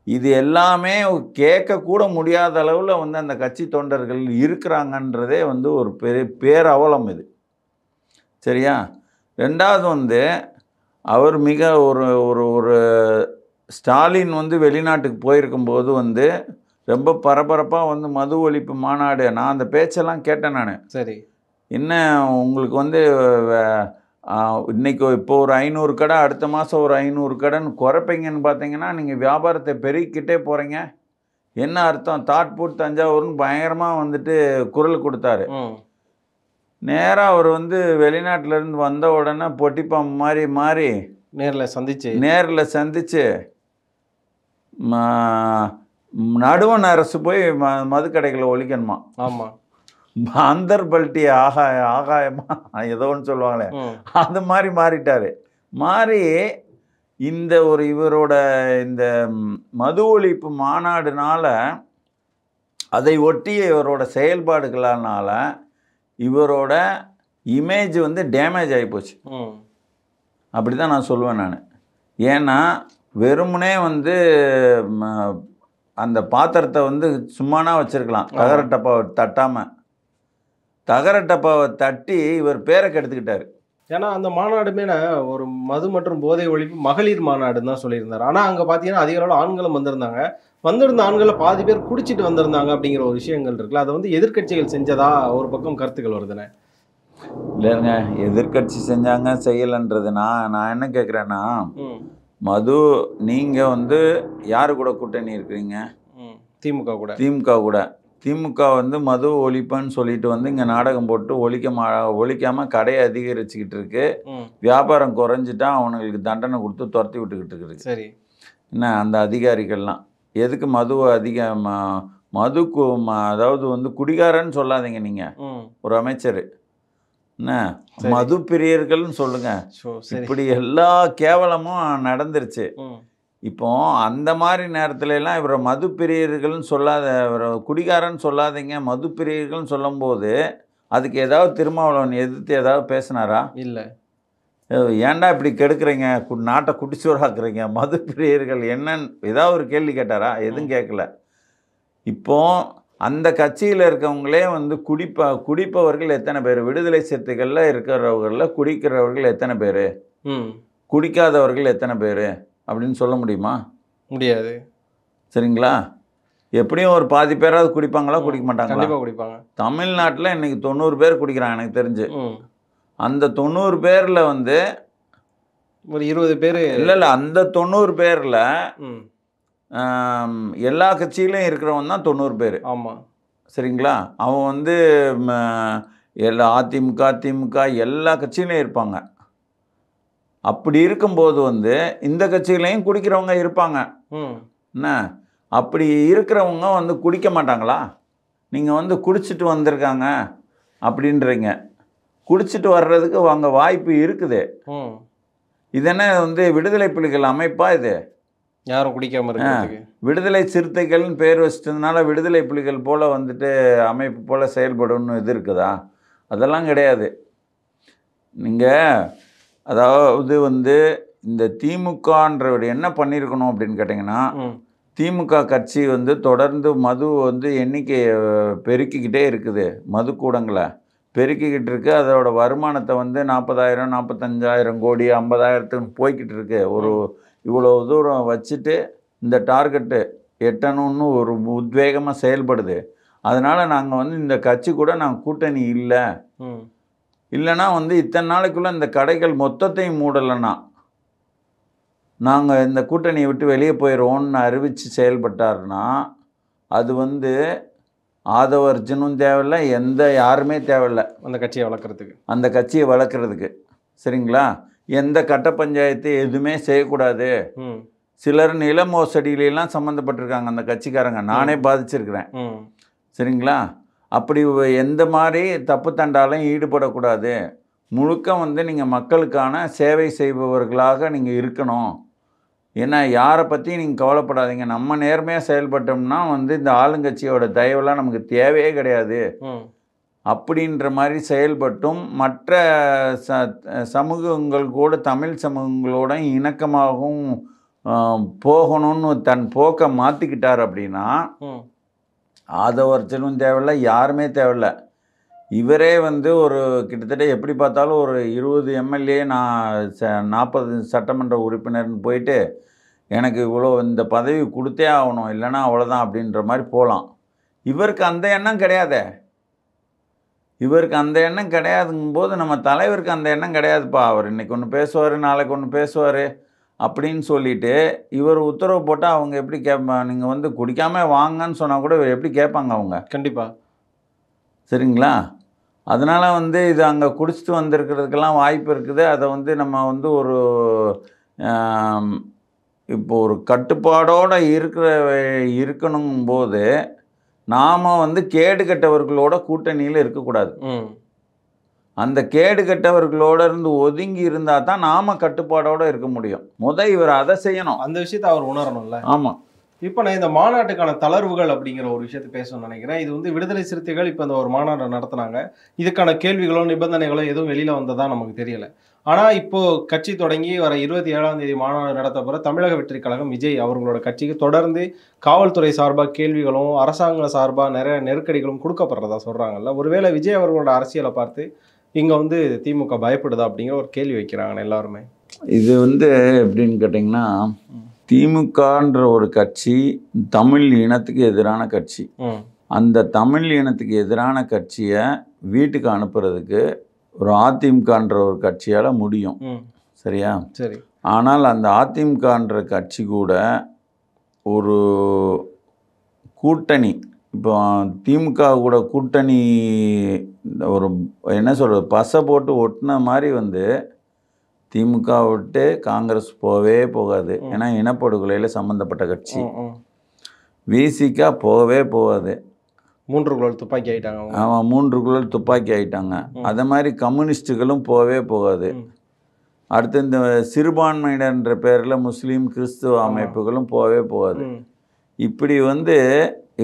Speaker 1: இது எல்லாமே கேட்கக்கூட முடியாத அளவில் வந்து அந்த கட்சி தொண்டர்கள் இருக்கிறாங்கன்றதே வந்து ஒரு பேரவலம் இது. சரியா? ரெண்டாவது வந்து அவர் மிக ஒரு ஒரு ஒரு ஸ்டாலின் வந்து வெளிநாட்டுக்கு போயிருக்கும்போது வந்து ரொம்ப பரபரப்பாக வந்து மது ஒழிப்பு மாநாடு, நான் அந்த பேச்செல்லாம் கேட்டேன் நான்.
Speaker 2: சரி,
Speaker 1: என்ன உங்களுக்கு வந்து இன்றைக்கி இப்போ ஒரு 500 கடை, அடுத்த மாதம் ஒரு 500 கடைன்னு குறைப்பீங்கன்னு பார்த்தீங்கன்னா நீங்கள் வியாபாரத்தை பெருக்கிக்கிட்டே போகிறீங்க, என்ன அர்த்தம்? தாட்பூட் தஞ்சாவூர்னு பயங்கரமாக வந்துட்டு குரல் கொடுத்தாரு. நேராக அவர் வந்து வெளிநாட்டிலேருந்து வந்த உடனே பொட்டிப்பாம்பு மாதிரி மாறி நேரில் சந்திச்சு நடுவண் அரசு போய் மதுக்கடைகளை ஒழிக்கணுமா?
Speaker 2: ஆமாம்.
Speaker 1: அந்தர்பல்ட்டி ஆகாயமா ஏதோ ஒன்று சொல்லுவாங்களே, அது மாதிரி மாறிட்டார். மாறி இந்த ஒரு இவரோட இந்த மது ஒழிப்பு மாநாடுனால, அதை ஒட்டிய இவரோட செயல்பாடுகளானால இவரோட இமேஜ் வந்து டேமேஜ் ஆகிப்போச்சு. அப்படி தான் நான் சொல்லுவேன் நான். ஏன்னா வெறுமனே வந்து அந்த பாத்திரத்தை வந்து சும்மானா வச்சுருக்கலாம், தகர டப்பாவை தட்டாமல். தகர டப்பாவை தட்டி இவர் பேரை கெடுத்துக்கிட்டார்.
Speaker 2: ஏன்னா அந்த மாநாடுமே ஒரு மது மற்றும் போதை ஒழிப்பு மகளிர் மாநாடுன்னு தான் சொல்லியிருந்தார். ஆனால் அங்கே பார்த்தீங்கன்னா அதிக அளவில் ஆண்களும் வந்திருந்தாங்க. வந்திருந்த ஆண்களை பாதி பேர் குடிச்சிட்டு வந்திருந்தாங்க அப்படிங்கிற ஒரு விஷயங்கள் இருக்குல்ல, அதை வந்து எதிர்கட்சிகள் செஞ்சதா ஒரு பக்கம் கருத்துக்கள் வருதுண்ணே.
Speaker 1: இல்லைங்க, எதிர்கட்சி செஞ்சாங்க செய்யலைன்றது நான் என்ன கேட்குறேன்னா, மது நீங்கள் வந்து யாரு கூட கூட்டணி இருக்கிறீங்க?
Speaker 2: திமுக கூட.
Speaker 1: திமுக வந்து மது ஒழிப்புன்னு சொல்லிட்டு வந்து இங்கே நாடகம் போட்டு ஒழிக்காமல் கடையை அதிகரிச்சுக்கிட்டு இருக்கு. வியாபாரம் குறைஞ்சிட்டா அவனுங்களுக்கு தண்டனை கொடுத்து துரத்தி விட்டுக்கிட்டு இருக்குது.
Speaker 2: சரி,
Speaker 1: என்ன அந்த அதிகாரிகள்லாம் எதுக்கு மதுவை மதுக்கு அதாவது வந்து குடிகாரன்னு சொல்லாதீங்க நீங்கள், ஒரு அமைச்சர் என்ன மது பிரியர்கள்னு சொல்லுங்க. இப்படி எல்லா கேவலமும் நடந்துருச்சு. இப்போ அந்த மாதிரி நேரத்துல எல்லாம் இவரை மது பிரியர்கள்னு சொல்லாத, இவரை குடிகாரன்னு சொல்லாதீங்க, மது பிரியர்கள்னு சொல்லும்போது அதுக்கு ஏதாவது திருமாவளவன் எதிர்த்து ஏதாவது பேசினாரா?
Speaker 2: இல்லை.
Speaker 1: ஏன்டா இப்படி கெடுக்குறீங்க, நாட்டை குடிச்சோராக்குறீங்க, மது பிரியர்கள் என்னன்னு ஏதாவது ஒரு கேள்வி கேட்டாரா? எதுவும் கேட்கல. இப்போ அந்த கட்சியில் இருக்கவங்களே வந்து குடிப்பவர்கள் எத்தனை பேர்? விடுதலை சிறுத்தைகளில் இருக்கிறவர்களில் குடிக்கிறவர்கள் எத்தனை பேர்? குடிக்காதவர்கள் எத்தனை பேர் அப்படின்னு சொல்ல முடியுமா?
Speaker 2: முடியாது.
Speaker 1: சரிங்களா? எப்படியும் ஒரு பாதி பேராவது குடிப்பாங்களா, குடிக்க மாட்டாங்களா?
Speaker 2: கண்டிப்பாக குடிப்பாங்க.
Speaker 1: தமிழ்நாட்டில் இன்றைக்கி 90 பேர் குடிக்கிறாங்க எனக்கு தெரிஞ்சு. அந்த 90 பேரில் வந்து
Speaker 2: ஒரு 20 பேர்
Speaker 1: இல்லை அந்த 90 பேரில் எல்லா கட்சியிலையும் இருக்கிறவன் தான் 90 பேர்.
Speaker 2: ஆமாம்.
Speaker 1: சரிங்களா? அவன் வந்து எல்லா அதிமுக திமுக எல்லா கட்சியிலையும் இருப்பாங்க. அப்படி இருக்கும்போது வந்து இந்த கட்சியிலையும் குடிக்கிறவங்க இருப்பாங்க. என்ன அப்படி இருக்கிறவங்க வந்து குடிக்க மாட்டாங்களா? நீங்கள் வந்து குடிச்சிட்டு வந்திருக்காங்க அப்படின்றீங்க. குடிச்சிட்டு வர்றதுக்கு அங்கே வாய்ப்பு இருக்குது. இதென்ன வந்து விடுதலை புலிகள் அமைப்பா இது?
Speaker 2: யாரும் குடிக்காம இருக்கிறதுக்கு.
Speaker 1: விடுதலை சிறுத்தைகள்னு பேர் வச்சிட்டதுனால விடுதலை புலிகள் போல் வந்துட்டு அமைப்பு போல் செயல்படணும்னு இது இருக்குதா? அதெல்லாம் கிடையாது. நீங்கள் அதாவது வந்து இந்த திமுகன்றவர் என்ன பண்ணியிருக்கணும் அப்படின்னு கேட்டிங்கன்னா, திமுக கட்சி வந்து தொடர்ந்து மது வந்து எண்ணிக்கையை பெருக்கிக்கிட்டே இருக்குது. மதுக்கூடங்களை பெருக்கிக்கிட்டு இருக்கு. அதோட வருமானத்தை வந்து 40,000 45,000 கோடி 50,000த்துக்கு போய்கிட்டு இருக்கு. ஒரு இவ்வளோ தூரம் வச்சுட்டு இந்த டார்கெட்டு எட்டணும்னு ஒரு உத்வேகமாக செயல்படுது. அதனால் நாங்கள் வந்து இந்த கட்சி கூட நாங்கள் கூட்டணி இல்லைன்னா வந்து இத்தனை நாளைக்குள்ளே இந்த கடைகள் மொத்தத்தையும் மூடலைன்னா நாங்கள் இந்த கூட்டணியை விட்டு வெளியே போயிடுவோன்னு அறிவித்து செயல்பட்டாருன்னா அது வந்து ஆதவ அர்ஜுனும் தேவையில்லை, யாருமே தேவையில்லை அந்த கட்சியை வளர்க்குறதுக்கு. சரிங்களா? எந்த கட்ட பஞ்சாயத்து எதுவுமே செய்யக்கூடாது. சிலர் நில மோசடியிலாம் சம்மந்தப்பட்டிருக்காங்க அந்த கட்சிக்காரங்க. நானே பாதிச்சிருக்கிறேன். சரிங்களா? அப்படி எந்த மாதிரி தப்பு தண்டாலையும் ஈடுபடக்கூடாது. முழுக்க வந்து நீங்கள் மக்களுக்கான சேவை செய்பவர்களாக நீங்கள் இருக்கணும். ஏன்னா யாரை பற்றி நீங்கள் கவலைப்படாதீங்க. நம்ம நேர்மையாக செயல்பட்டோம்னா வந்து இந்த ஆளுங்கட்சியோட தயவுலாம் நமக்கு தேவையே கிடையாது அப்படின்ற மாதிரி செயல்பட்டும் மற்ற சமூகங்கள் கூட தமிழ் சமூகங்களோட இணக்கமாகவும் போகணும்னு தன் போக்கை மாற்றிக்கிட்டார் அப்படின்னா ஆதவ அர்ஜுனும் தேவையில்லை, யாருமே தேவையில்லை. இவரே வந்து ஒரு கிட்டத்தட்ட எப்படி பார்த்தாலும் ஒரு 20 எம்எல்ஏ, நான் 40 சட்டமன்ற உறுப்பினர்னு போயிட்டு எனக்கு இவ்வளோ இந்த பதவி கொடுத்தே ஆகணும், இல்லைன்னா அவ்வளோதான் அப்படின்ற மாதிரி போகலாம். இவருக்கு அந்த எண்ணம் கிடையாதே. இவருக்கு அந்த எண்ணம் கிடையாதுங்கும்போது நம்ம தலைவருக்கு அந்த எண்ணம் கிடையாதுப்பா. அவர் இன்றைக்கி ஒன்று பேசுவார், நாளைக்கு ஒன்று பேசுவார் அப்படின்னு சொல்லிட்டு இவர் உத்தரவு போட்டால் அவங்க எப்படி கேட்பாங்க? நீங்கள் வந்து குடிக்காமல் வாங்கன்னு சொன்னால் கூட எப்படி கேட்பாங்க அவங்க? கண்டிப்பாக. சரிங்களா? அதனால் வந்து இது அங்கே குடிச்சிட்டு வந்திருக்கிறதுக்கெல்லாம் வாய்ப்பு இருக்குது. அதை வந்து நம்ம வந்து ஒரு இப்போ ஒரு கட்டுப்பாடோடு இருக்கணுங்கும்போது நாம் வந்து கேடு கெட்டவர்களோட கூட்டணியில் இருக்கக்கூடாது. அந்த கேடு கெட்டவர்களோட இருந்து ஒதுங்கி இருந்தால் தான் நாம் கட்டுப்பாடோடு இருக்க முடியும். இவர் அதை செய்யணும். அந்த விஷயத்தை அவர் உணரணும்ல. ஆமாம்.
Speaker 2: இப்போ நான் இந்த மாநாட்டுக்கான தளர்வுகள் அப்படிங்கிற ஒரு விஷயத்தை பேசணும்னு நினைக்கிறேன். இது வந்து விடுதலை சிறுத்தைகள் இப்போ இந்த ஒரு மாநாட்டை நடத்தினாங்க. இதுக்கான கேள்விகளோ நிபந்தனைகளோ எதுவும் வெளியில் வந்ததா நமக்கு தெரியல. ஆனால் இப்போ கட்சி தொடங்கி வர 27ஆம் தேதி மாநாடு நடத்த போகிற தமிழக வெற்றிக் கழகம் விஜய் அவர்களோட கட்சிக்கு தொடர்ந்து காவல்துறை சார்பாக கேள்விகளும் அரசாங்க சார்பாக நிறைய நெருக்கடிகளும் கொடுக்கப்படுறதா சொல்கிறாங்கல்ல. ஒருவேளை விஜய் அவர்களோட அரசியலை பார்த்து இங்கே வந்து திமுக பயப்படுதா அப்படிங்கிற ஒரு கேள்வி வைக்கிறாங்க எல்லாருமே.
Speaker 1: இது வந்து எப்படின்னு கேட்டிங்கன்னா, திமுகன்ற ஒரு கட்சி தமிழ் இனத்துக்கு எதிரான கட்சி. அந்த தமிழ் இனத்துக்கு எதிரான கட்சியை வீட்டுக்கு அனுப்புறதுக்கு ஒரு அதிமுகன்ற ஒரு கட்சியால் முடியும். சரியா?
Speaker 2: சரி.
Speaker 1: ஆனால் அந்த அதிமுகன்ற கட்சி கூட ஒரு கூட்டணி, இப்போ திமுக கூட கூட்டணி ஒரு என்ன சொல்கிறது, பசை போட்டு ஒட்டின மாதிரி வந்து திமுக விட்டு காங்கிரஸ் போகவே போகாது. ஏன்னா இனப்படுகொலையில் சம்மந்தப்பட்ட கட்சி. விசிகா போகவே போகாது.
Speaker 2: 3 குழல் துப்பாக்கி ஆகிட்டாங்க.
Speaker 1: ஆமாம், 3 குழல் துப்பாக்கி ஆகிட்டாங்க. அதை மாதிரி கம்யூனிஸ்ட்டுகளும் போகவே போகாது. அடுத்து இந்த சிறுபான்மையினர்ன்ற பேரில் முஸ்லீம் கிறிஸ்துவ அமைப்புகளும் போகவே போகாது. இப்படி வந்து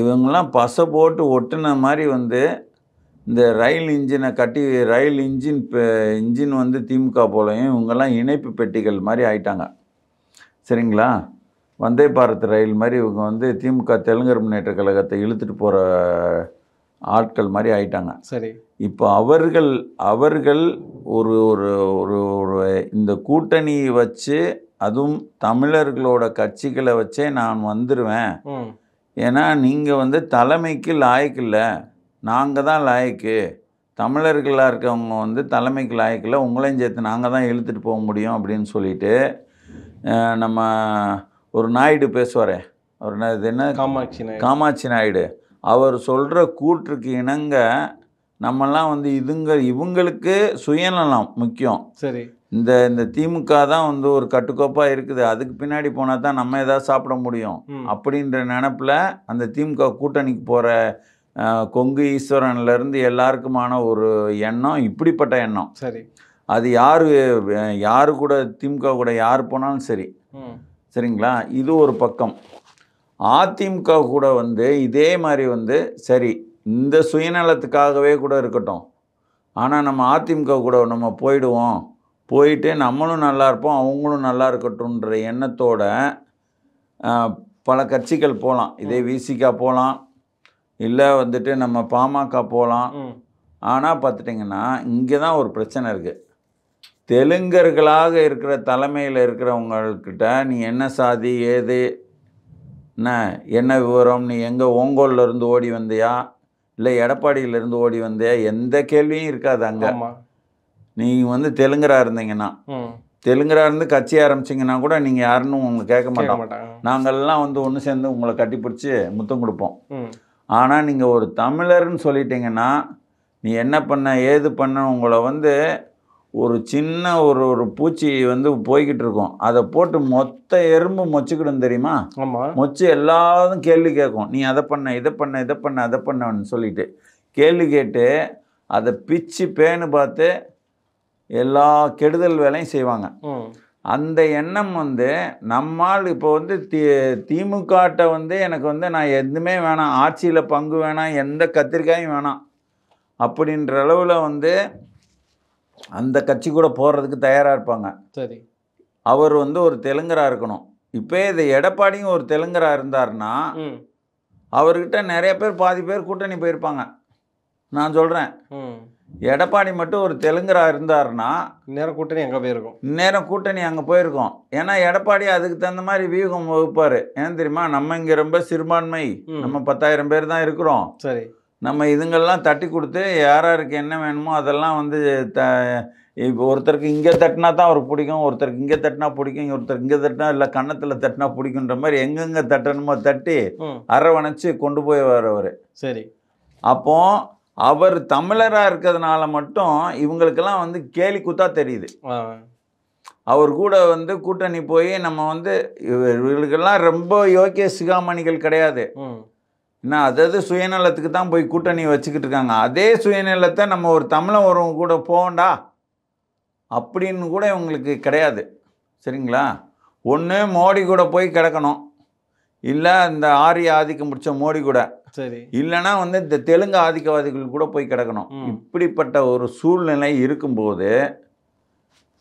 Speaker 1: இவங்கெல்லாம் பசை போட்டு ஒட்டின மாதிரி வந்து இந்த ரயில் இன்ஜினை கட்டி ரயில் இன்ஜின் வந்து திமுக போலையும் இவங்கெல்லாம் இணைப்பு பெட்டிகள் மாதிரி ஆயிட்டாங்க. சரிங்களா? வந்தே பாரத் ரயில் மாதிரி இவங்க வந்து திமுக தெலுங்கர் முன்னேற்ற கழகத்தை இழுத்துட்டு போகிற ஆட்கள் மாதிரி ஆயிட்டாங்க.
Speaker 2: சரி.
Speaker 1: இப்போ அவர்கள் ஒரு ஒரு ஒரு ஒரு இந்த கூட்டணி வச்சு, அதுவும் தமிழர்களோட கட்சிகளை வச்சே நான் வந்துடுவேன். ஏன்னா நீங்கள் வந்து தலைமைக்கு லாயக்கு இல்லை, நாங்கள் தான் லாயக்கு. தமிழர்களாக இருக்கவங்க வந்து தலைமைக்கு லாயக்கில்லை, உங்களையும் சேர்த்து நாங்கள் தான் இழுத்துட்டு போக முடியும் அப்படின்னு சொல்லிட்டு நம்ம ஒரு நாயுடு பேசுவாரே, அவர் இது என்ன, காமாட்சி நாயுடு, அவர் சொல்கிற கூற்றுக்கு இணங்க நம்மெல்லாம் வந்து இவங்களுக்கு சுயநலம் முக்கியம்.
Speaker 2: சரி.
Speaker 1: இந்த திமுக தான் வந்து ஒரு கட்டுக்கோப்பாக இருக்குது, அதுக்கு பின்னாடி போனால் தான் நம்ம எதாவது சாப்பிட முடியும் அப்படின்ற நினப்பில் அந்த திமுக கூட்டணிக்கு போகிற கொங்கு ஈஸ்வரன்லேருந்து எல்லாருக்குமான ஒரு எண்ணம், இப்படிப்பட்ட எண்ணம்.
Speaker 2: சரி.
Speaker 1: அது யார் கூட திமுக கூட யார் போனாலும் சரி, சரிங்களா? இது ஒரு பக்கம். அதிமுக கூட வந்து இதே மாதிரி வந்து சரி இந்த சுயநலத்துக்காகவே கூட இருக்கட்டும், ஆனால் நம்ம அதிமுக கூட நம்ம போயிடுவோம், போயிட்டு நம்மளும் நல்லா இருப்போம், அவங்களும் நல்லா இருக்கட்டும்ன்ற எண்ணத்தோட பல கட்சிகள் போகலாம். இதே விசிக போகலாம், இல்லை வந்துட்டு நம்ம பாமக போகலாம். ஆனால் பார்த்துட்டிங்கன்னா இங்கே தான் ஒரு பிரச்சனை இருக்குது. தெலுங்கர்களாக இருக்கிற தலைமையில் இருக்கிறவங்கக்கிட்ட நீ என்ன சாதி ஏது என்ன விவரம், நீ எங்கே ஓங்கோல்லேருந்து ஓடி வந்தியா இல்லை எடப்பாடியிலேருந்து ஓடி வந்தியா, எந்த கேள்வியும் இருக்காது அங்கே. நீங்கள் வந்து தெலுங்கராக இருந்தீங்கன்னா, தெலுங்கராக இருந்து கட்சி ஆரம்பிச்சிங்கன்னா கூட நீங்கள் யாருன்னு உங்களுக்கு கேட்க மாட்டோம். நாங்கள்லாம் வந்து ஒன்று சேர்ந்து உங்களை கட்டிப்பிடிச்சி முத்தம் கொடுப்போம். ஆனால் நீங்கள் ஒரு தமிழர்னு சொல்லிட்டீங்கன்னா நீ என்ன பண்ண ஏது பண்ண உங்களை வந்து ஒரு சின்ன ஒரு பூச்சி வந்து போய்கிட்டு இருக்கும், அதை போட்டு மொத்த எறும்பு மொச்சுக்கிடும் தெரியுமா? மொச்சு எல்லாரும் கேள்வி கேட்கும். நீ அதை பண்ண இதை பண்ண இதை பண்ண அதை பண்ணன்னு சொல்லிட்டு கேள்வி கேட்டு அதை பிச்சு பேன்னு பார்த்து எல்லா கெடுதல் வேலையும் செய்வாங்க. அந்த எண்ணம் வந்து நம்மால் இப்போ வந்து திமுகட்ட வந்து எனக்கு வந்து நான் எதுவுமே வேணாம், ஆட்சியில் பங்கு வேணாம், எந்த கத்திரிக்காயும் வேணாம் அப்படின்ற அளவில் வந்து அந்த கட்சி கூட போகிறதுக்கு தயாராக இருப்பாங்க. சரி, அவர் வந்து ஒரு தெலுங்கராக இருக்கணும். இப்போ இது எடப்பாடியும் ஒரு தெலுங்கராக இருந்தார்னா அவர்கிட்ட நிறைய பேர் பாதி பேர் கூட்டணி போயிருப்பாங்க. நான் சொல்கிறேன், எடப்பாடி மட்டும் ஒரு தெலுங்கராக இருந்தாருன்னா
Speaker 2: நேரம் கூட்டணி அங்கே போயிருக்கும்.
Speaker 1: நேரம் கூட்டணி அங்கே போயிருக்கோம். ஏன்னா எடப்பாடி அதுக்கு தகுந்த மாதிரி வியூகம் வகுப்பார். ஏன்னு தெரியுமா? நம்ம இங்கே ரொம்ப சிறுபான்மை, நம்ம 10,000 பேர் தான் இருக்கிறோம். சரி, நம்ம இதுங்கெல்லாம் தட்டி கொடுத்து யாராருக்கு என்ன வேணுமோ அதெல்லாம் வந்து இப்போ ஒருத்தருக்கு இங்கே தட்டினா தான் அவருக்கு பிடிக்கும், ஒருத்தருக்கு இங்கே தட்டினா பிடிக்கும், ஒருத்தருக்கு இங்கே தட்டினா இல்லை கன்னத்தில் தட்டினா பிடிக்குன்ற மாதிரி எங்கெங்கே தட்டணுமோ தட்டி அரவணைச்சு கொண்டு போய் வரவர். சரி, அப்போ அவர் தமிழராக இருக்கிறதுனால மட்டும் இவங்களுக்கெல்லாம் வந்து கேலி கூத்தா தெரியுது. அவர் கூட வந்து கூட்டணி போய் நம்ம வந்து இவர்களுக்கெல்லாம் ரொம்ப யோக்கிய சிகாமணிகள் கிடையாது. ஏன்னா அதாவது சுயநலத்துக்கு தான் போய் கூட்டணி வச்சுக்கிட்டு இருக்காங்க. அதே சுயநலத்தை நம்ம ஒரு தமிழன் ஒருவங்க கூட போகண்டா அப்படின்னு கூட இவங்களுக்கு கிடையாது. சரிங்களா? ஒன்று மோடி கூட போய் கிடக்கணும், இல்லை இந்த ஆரிய ஆதிக்கம் முடிச்ச மோடி கூட, சரி, இல்லைன்னா வந்து இந்த தெலுங்கு ஆதிக்கவாதிகள் கூட போய் கிடக்கணும். இப்படிப்பட்ட ஒரு சூழ்நிலை இருக்கும்போது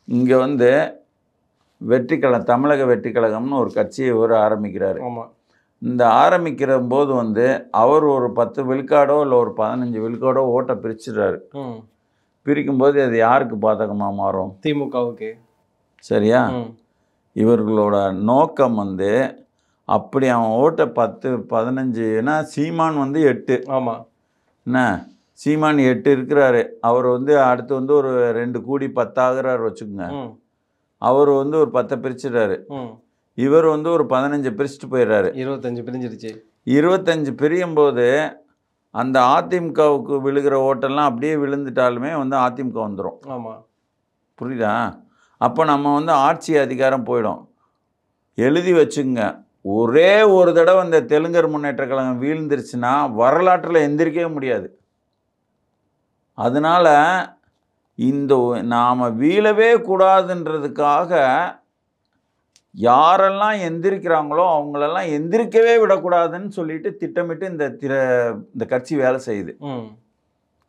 Speaker 1: இங்கே வந்து வெற்றிக்கழகம், தமிழக வெற்றிக்கழகம்னு ஒரு கட்சியை ஒரு ஆரம்பிக்கிறாரு. இந்த ஆரம்பிக்கிற போது வந்து அவர் ஒரு 10 விழுக்காடோ இல்லை ஒரு 15 விழுக்காடோ ஓட்டை பிரிச்சுடுறாரு. பிரிக்கும்போது அது யாருக்கு பாதகமாக மாறும்?
Speaker 2: திமுகவுக்கு.
Speaker 1: சரியா? இவர்களோட நோக்கம் வந்து அப்படி அவன் ஓட்டை 10 15, சீமான் வந்து 8. ஆமாம், என்ன சீமான் 8 இருக்கிறாரு. அவர் வந்து அடுத்து வந்து ஒரு 2 கூடி 10 ஆகிறாரு வச்சுக்கோங்க. அவர் வந்து ஒரு 10 பிரிச்சுடுறாரு. இவர் வந்து ஒரு 15 பிரிச்சுட்டு போயிடுறாரு.
Speaker 2: 25 பிரிஞ்சிருச்சு.
Speaker 1: 25 பிரியும் போது அந்த அதிமுகவுக்கு விழுகிற ஓட்டெல்லாம் அப்படியே விழுந்துட்டாலுமே வந்து அதிமுக வந்துடும். ஆமாம், புரியுதா? அப்போ நம்ம வந்து ஆட்சி அதிகாரம் போயிடும். எழுதி வச்சுங்க, ஒரே ஒரு தடவை இந்த தெலுங்கர் முன்னேற்ற கழகம் வீழ்ந்துருச்சுன்னா வரலாற்றில் எந்திரிக்கவே முடியாது. அதனால் இந்த நாம் வீழவே கூடாதுன்றதுக்காக யாரெல்லாம் எந்திரிக்கிறாங்களோ அவங்களெல்லாம் எந்திரிக்கவே விடக்கூடாதுன்னு சொல்லிட்டு திட்டமிட்டு இந்த கட்சி வேலை செய்யுது.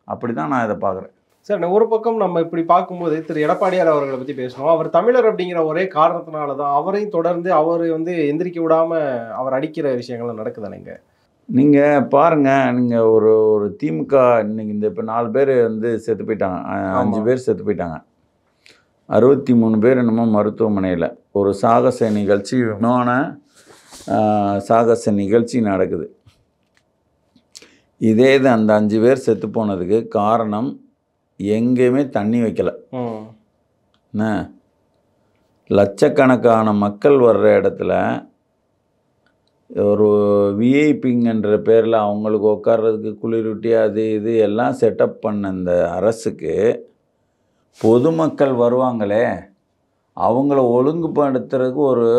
Speaker 1: அப்படி தான் நான் இதை பார்க்குறேன்.
Speaker 2: சார், ஒரு பக்கம் நம்ம இப்படி பார்க்கும்போது திரு எடப்பாடியார் அவர்களை பற்றி பேசணும். அவர் தமிழர் அப்படிங்கிற ஒரே காரணத்தினால தான் அவரையும் தொடர்ந்து அவர் வந்து எந்திரிக்க விடாமல் அவர் அடிக்கிற விஷயங்கள்லாம் நடக்குதானேங்க.
Speaker 1: நீங்கள் பாருங்கள், நீங்கள் ஒரு திமுக இன்னைக்கு இந்த இப்போ 4 பேர் வந்து செத்து போயிட்டாங்க, 5 பேர் செத்து போயிட்டாங்க, 63 பேர் என்னமோ மருத்துவமனையில். ஒரு சாகச நிகழ்ச்சி, விமான சாகச நிகழ்ச்சி நடக்குது. இதே இது அந்த 5 பேர் செத்து போனதுக்கு காரணம் எங்கேயுமே தண்ணி வைக்கலை. என்ன, லட்சக்கணக்கான மக்கள் வர்ற இடத்துல ஒரு விஐபிங்கன்ற பேரில் அவங்களுக்கு உட்கார்றதுக்கு குளிரூட்டி அது இது எல்லாம் செட்டப் பண்ண இந்த அரசுக்கு பொதுமக்கள் வருவாங்களே அவங்கள ஒழுங்குபடுத்துறதுக்கு ஒரு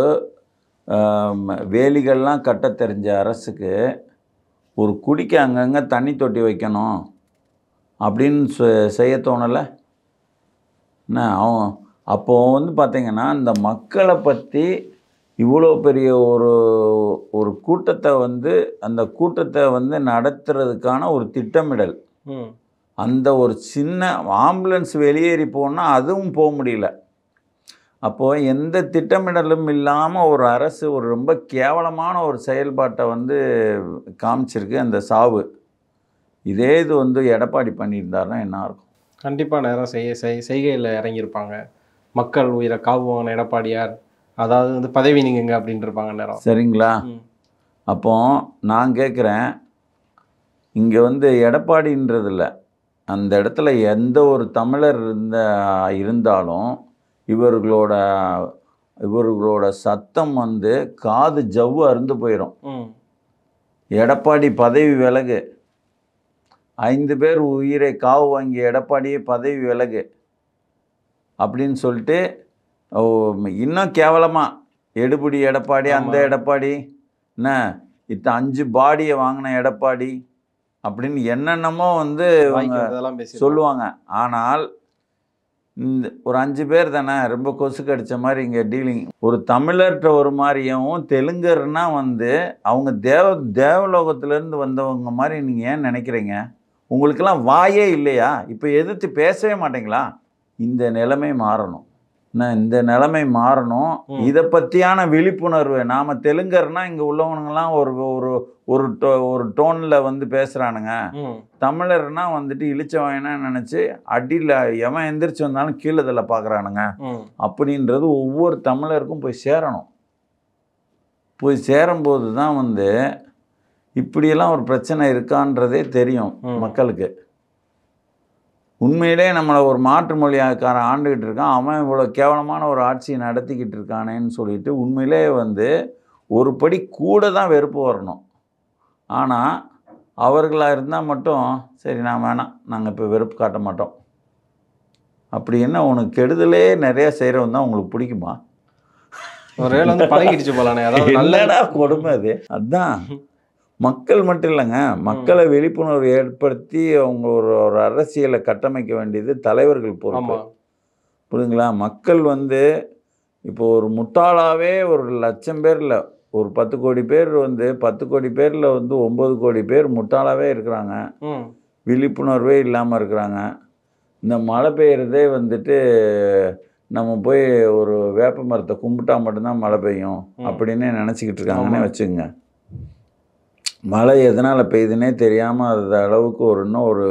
Speaker 1: வேலிகள்லாம் கட்ட தெரிஞ்ச அரசுக்கு ஒரு குடிக்க அங்கங்கே தண்ணி தொட்டி வைக்கணும் அப்படின்னு செய்ய தோணலை. என்ன அவன் அப்போது வந்து பார்த்திங்கன்னா இந்த மக்களை பற்றி இவ்வளோ பெரிய ஒரு ஒரு கூட்டத்தை வந்து அந்த கூட்டத்தை வந்து நடத்துறதுக்கான ஒரு திட்டமிடல். அந்த ஒரு சின்ன ஆம்புலன்ஸ் வெளியேறி போனால் அதுவும் போக முடியல. அப்போது எந்த திட்டமிடலும் இல்லாமல் ஒரு அரசு ஒரு ரொம்ப கேவலமான ஒரு செயல்பாட்டை வந்து காமிச்சிருக்கு அந்த சாவு. இதே இது வந்து எடப்பாடி பண்ணியிருந்தாருன்னா என்ன இருக்கும்?
Speaker 2: கண்டிப்பாக நேரம் செய்கையில் இறங்கியிருப்பாங்க. மக்கள் உயிரை காவுவாங்க எடப்பாடியார், அதாவது வந்து பதவி நீங்குங்க அப்படின்ட்டு இருப்பாங்க நேரம்.
Speaker 1: சரிங்களா? அப்போ நான் கேட்குறேன், இங்கே வந்து எடப்பாடின்றதில்ல, அந்த இடத்துல எந்த ஒரு தமிழர் இருந்தாலும் இவர்களோட சத்தம் வந்து காது ஜவ்வு அருந்து போயிடும். எடப்பாடி பதவி விலகு, 5 பேர் உயிரை காவு வாங்கிய எடப்பாடியே பதவி விலகு அப்படின்னு சொல்லிட்டு இன்னும் கேவலமாக எடுபடி எடப்பாடி, அந்த எடப்பாடி என்ன 5 பாடியை வாங்கின எடப்பாடி அப்படின்னு என்னென்னமோ வந்து சொல்லுவாங்க. ஆனால் இந்த ஒரு 5 பேர் தானே, ரொம்ப கொசு கடித்த மாதிரி இங்கே டீலிங். ஒரு தமிழர்கிட்ட ஒரு மாதிரியும் தெலுங்கர்னா வந்து அவங்க தேவலோகத்திலேருந்து வந்தவங்க மாதிரி நீங்கள் ஏன் நினைக்கிறீங்க? உங்களுக்கெல்லாம் வாயே இல்லையா? இப்போ எதிர்த்து பேசவே மாட்டீங்களா? இந்த நிலைமை மாறணும். இந்த நிலைமை மாறணும். இதை பற்றியான விழிப்புணர்வு. நாம் தெலுங்கர்னா இங்கே உள்ளவனுங்கெல்லாம் ஒரு டோனில் வந்து பேசுகிறானுங்க. தமிழர்னா வந்துட்டு இழிச்சவனா நினச்சி அடியில் எவன் எந்திரிச்சு வந்தாலும் கீழே இதில் பார்க்குறானுங்க அப்படின்றது ஒவ்வொரு தமிழருக்கும் போய் சேரணும். போய் சேரும்போது தான் வந்து இப்படியெல்லாம் ஒரு பிரச்சனை இருக்கான்றதே தெரியும் மக்களுக்கு. உண்மையிலே நம்மளை ஒரு மாற்று மொழியாக்காரன் ஆண்டுகிட்டு இருக்கான், அவன் இவ்வளோ கேவலமான ஒரு ஆட்சியை நடத்திக்கிட்டு இருக்கானேன்னு சொல்லிட்டு உண்மையிலே வந்து ஒரு படி கூட தான் வெறுப்பு வரணும். ஆனால் அவர்களாக இருந்தால் மட்டும் சரி நான் வேணாம், நாங்கள் இப்போ வெறுப்பு காட்ட மாட்டோம் அப்படி என்ன உனக்கு கெடுதலே நிறையா செய்கிறவன் தான் உங்களுக்கு பிடிக்குமா?
Speaker 2: ஒரு வேளை வந்து பழகிடுச்சு போலானே, அதாவது
Speaker 1: நல்லடா கொடுமை அது. அதுதான் மக்கள் மட்டும் இல்லைங்க, மக்களை விழிப்புணர்வு ஏற்படுத்தி அவங்க ஒரு அரசியலை கட்டமைக்க வேண்டியது தலைவர்கள் பொறுப்பு. புரியுதுங்களா? மக்கள் வந்து இப்போ ஒரு முட்டாளாகவே ஒரு 1,00,000 பேரில் ஒரு 10 கோடி பேர் வந்து 10 கோடி பேரில் வந்து 9 கோடி பேர் முட்டாளாகவே இருக்கிறாங்க, விழிப்புணர்வே இல்லாமல் இருக்கிறாங்க. இந்த மழை பெய்யறதே வந்துட்டு நம்ம போய் ஒரு வேப்ப மரத்தை கும்பிட்டா மட்டும்தான் மழை பெய்யும் அப்படின்னு நினச்சிக்கிட்டு இருக்காங்கன்னே வச்சுங்க. மழை எதனால் பெய்யுதுன்னே தெரியாமல் அது அளவுக்கு இன்னும் ஒரு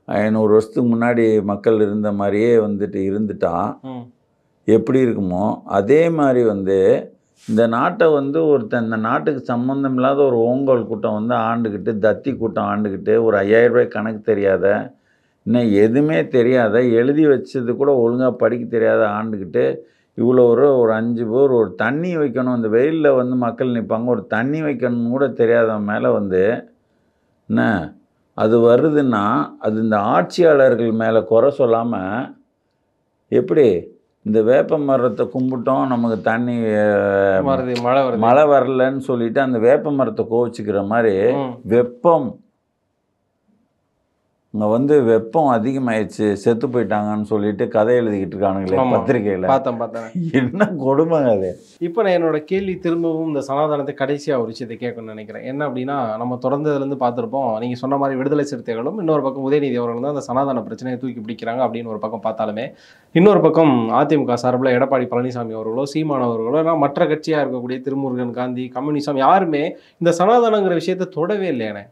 Speaker 1: 500 வருஷத்துக்கு முன்னாடி மக்கள் இருந்த மாதிரியே வந்துட்டு இருந்துட்டா எப்படி இருக்குமோ அதே மாதிரி வந்து இந்த நாட்டை வந்து இந்த நாட்டுக்கு சம்மந்தம் இல்லாத ஒரு ஓங்கோல் கூட்டம் வந்து ஆண்டுக்கிட்டு, தத்தி கூட்டம் ஆண்டுக்கிட்டு, ஒரு 5,000 ரூபாய் கணக்கு தெரியாத, இன்னும் எதுவுமே தெரியாத, எழுதி வச்சது கூட ஒழுங்காக படிக்க தெரியாத ஆண்டுக்கிட்டு இவ்வளோ ஒரு 5 பேர் ஒரு தண்ணி வைக்கணும், இந்த வெயிலில் வந்து மக்கள் நிற்பாங்க, ஒரு தண்ணி வைக்கணும்னு கூட தெரியாதவன் மேலே வந்து என்ன அது வருதுன்னா அது இந்த ஆட்சியாளர்கள் மேலே குறை சொல்லாமல் எப்படி இந்த வேப்ப மரத்தை கும்பிட்டோம் நமக்கு தண்ணி மழை வரலன்னு சொல்லிட்டு அந்த வேப்ப மரத்தை கோவிச்சுக்கிற மாதிரி வெப்பம் இங்கே வந்து வெப்பம் அதிகமாயிடுச்சு செத்து போயிட்டாங்கன்னு சொல்லிட்டு கதை எழுதிக்கிட்டு இருக்கானுங்களே பத்திரிகையில்.
Speaker 2: பார்த்தேன்.
Speaker 1: என்ன கொடுமைங்க அது.
Speaker 2: இப்போ நான் என்னோட கேள்வி திரும்பவும் இந்த சனாதனத்தை கடைசியாக ஒரு விஷயத்தை கேட்கணும்னு நினைக்கிறேன். என்ன அப்படின்னா, நம்ம தொடர்ந்ததுலேருந்து பார்த்துருப்போம், நீங்கள் சொன்ன மாதிரி விடுதலை சிறுத்தைகளும் இன்னொரு பக்கம் உதயநிதி அவர்கள் தான் அந்த சனாதன பிரச்சனையை தூக்கி பிடிக்கிறாங்க அப்படின்னு ஒரு பக்கம் பார்த்தாலுமே, இன்னொரு பக்கம் அதிமுக சார்பில் எடப்பாடி பழனிசாமி அவர்களோ சீமான் அவர்களோ மற்ற கட்சியாக இருக்கக்கூடிய திருமுருகன் காந்தி, கம்யூனிசம் யாருமே இந்த சனாதனங்கிற விஷயத்தை தொடவே இல்லையானே.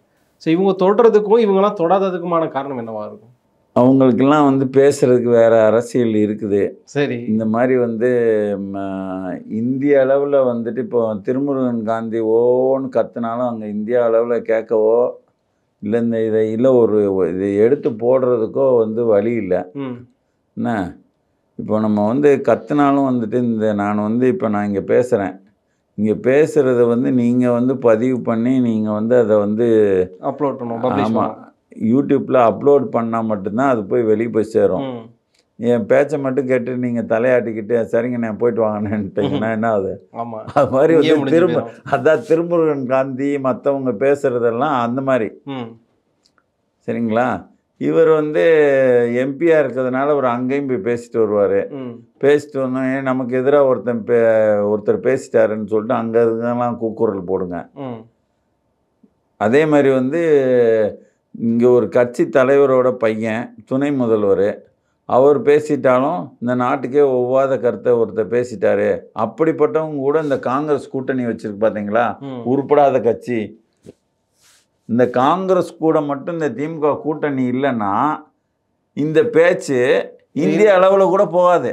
Speaker 2: ஸோ இவங்க தொடுறதுக்கும் இவங்கெல்லாம் தொடாததுக்குமான காரணம் என்னவா இருக்கும்?
Speaker 1: அவங்களுக்கெல்லாம் வந்து பேசுறதுக்கு வேற அரசியல் இருக்குது.
Speaker 2: சரி, இந்த
Speaker 1: மாதிரி வந்து இந்திய அளவில் வந்துட்டு இப்போ திருமுருகன் காந்தி ஓன்னு கத்துனாலும் அங்கே இந்தியா அளவில் கேட்கவோ இல்லை இதை எடுத்து போடுறதுக்கோ வந்து வழி இல்லை. என்ன இப்போ நம்ம வந்து கத்துனாலும் வந்துட்டு நான் இங்கே பேசுகிறேன், இங்கே பேசுகிறத வந்து நீங்கள் வந்து பதிவு பண்ணி நீங்கள் வந்து அதை வந்து
Speaker 2: அப்லோட் பண்ணுவோம்.
Speaker 1: ஆமாம், யூடியூப்பில் அப்லோட் பண்ணால் மட்டும்தான் அது போய் வெளியே போய் சேரும். என் பேச்சை மட்டும் கேட்டு நீங்கள் தலையாட்டிக்கிட்டு சரிங்க நான் போயிட்டு வாங்கினேன்ட்டீங்கன்னா என்ன ஆகுது? அது மாதிரி வந்து அதான் திருமுருகன் காந்தி மற்றவங்க பேசுகிறதெல்லாம் அந்த மாதிரி. சரிங்களா? இவர் வந்து எம்பியாக இருக்கிறதுனால அவர் அங்கேயும் போய் பேசிட்டு வருவார். பேசிட்டு வந்தோடனே நமக்கு எதிராக ஒருத்தர் பேசிட்டாருன்னு சொல்லிட்டு அங்கே இருந்தெல்லாம் கூக்குரல் போடுங்க. அதே மாதிரி வந்து இங்கே ஒரு கட்சி தலைவரோட பையன் துணை முதல்வர், அவர் பேசிட்டாலும் இந்த நாட்டுக்கே ஒவ்வாத கருத்தை ஒருத்தர் பேசிட்டாரு. அப்படிப்பட்டவங்க கூட இந்த காங்கிரஸ் கூட்டணி வச்சிருக்கு பார்த்தீங்களா, உருப்படாத கட்சி. இந்த காங்கிரஸ் கூட மட்டும் இந்த திமுக கூட்டணி இல்லைன்னா இந்த பேச்சு இந்திய அளவில் கூட போகாது.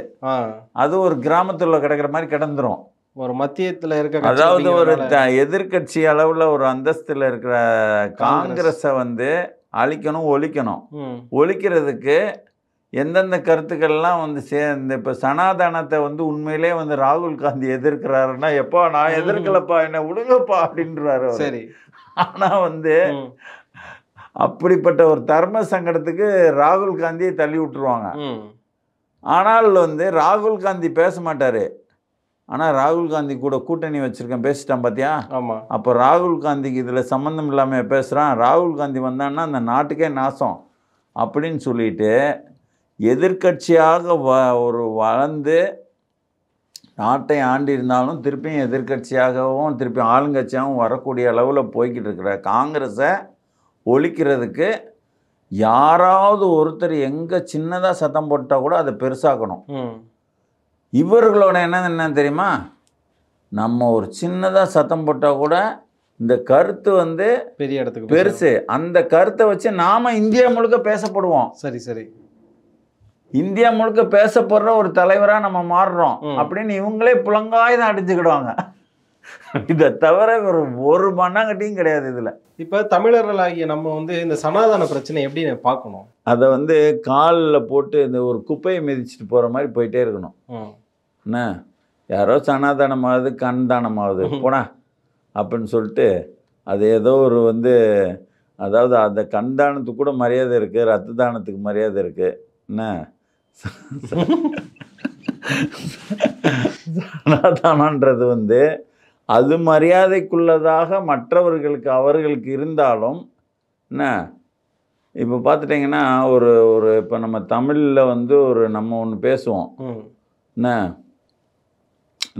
Speaker 1: அது ஒரு கிராமத்தில் கிடக்கிற மாதிரி கிடந்துரும்.
Speaker 2: ஒரு மத்தியத்தில் இருக்க,
Speaker 1: அதாவது ஒரு எதிர்கட்சி அளவில் ஒரு அந்தஸ்தில் இருக்கிற காங்கிரஸை வந்து அழிக்கணும், ஒழிக்கணும். ஒழிக்கிறதுக்கு எந்தெந்த கருத்துக்கள்லாம் வந்து சேர்ந்து இப்போ சனாதனத்தை வந்து உண்மையிலே வந்து ராகுல் காந்தி எதிர்க்கிறாருன்னா, எப்பா நான் எதிர்க்கலப்பா என்ன விடுங்கப்பா அப்படின்றாரு.
Speaker 2: சரி.
Speaker 1: ஆனால் வந்து அப்படிப்பட்ட ஒரு தர்ம சங்கடத்துக்கு ராகுல் காந்தியை தள்ளி விட்டுருவாங்க. ஆனால் வந்து ராகுல் காந்தி பேச மாட்டார். ஆனால் ராகுல் காந்தி கூட கூட்டணி வச்சுருக்கேன் பேசிட்டான் பார்த்தியா.
Speaker 2: ஆமாம்.
Speaker 1: அப்போ ராகுல் காந்திக்கு இதில் சம்மந்தம் இல்லாமல் பேசுகிறான். ராகுல் காந்தி வந்தான்னா அந்த நாட்டுக்கே நாசம் அப்படின்னு சொல்லிட்டு எதிர்கட்சியாக வளர்ந்து நாட்டை ஆண்டு இருந்தாலும் திருப்பியும் எதிர்கட்சியாகவும் திருப்பியும் ஆளுங்கட்சியாகவும் வரக்கூடிய அளவில் போய்கிட்டு இருக்கிற காங்கிரஸை ஒழிக்கிறதுக்கு யாராவது ஒருத்தர் எங்கே சின்னதாக சத்தம் போட்டால் கூட அதை பெருசாக்கணும். இவர்களோட என்ன தெரியுமா, நம்ம ஒரு சின்னதாக சத்தம் போட்டால் கூட இந்த கருத்து வந்து
Speaker 2: பெரிய இடத்துக்கு
Speaker 1: பெருசு, அந்த கருத்தை வச்சு நாம் இந்தியா முழுக்க பேசப்படுவோம்.
Speaker 2: சரி சரி,
Speaker 1: இந்தியா முழுக்க பேசப்படுற ஒரு தலைவராக நம்ம மாறுறோம் அப்படின்னு இவங்களே புலங்காயுதம் அடிச்சுக்கிடுவாங்க. இதை தவிர ஒரு மண்ணாங்கட்டியும் கிடையாது இதில்.
Speaker 2: இப்போ தமிழர்களாகிய நம்ம வந்து இந்த சனாதன பிரச்சனை எப்படி பார்க்கணும்?
Speaker 1: அதை வந்து காலில் போட்டு இந்த ஒரு குப்பையை மிதிச்சுட்டு போகிற மாதிரி போயிட்டே இருக்கணும். என்ன யாரோ சனாதனமாகுது கண்தானமாகுது போனா அப்படின்னு சொல்லிட்டு அது ஏதோ ஒரு வந்து, அதாவது அந்த கண்தானத்துக்கு கூட மரியாதை இருக்குது, ரத்த தானத்துக்கு மரியாதை இருக்குது. என்ன சனாதனன்றது வந்து அது மரியாதைக்குள்ளதாக மற்றவர்களுக்கு அவர்களுக்கு இருந்தாலும் என்ன, இப்போ பார்த்துட்டிங்கன்னா ஒரு இப்போ நம்ம தமிழில் வந்து நம்ம ஒன்று பேசுவோம். என்ன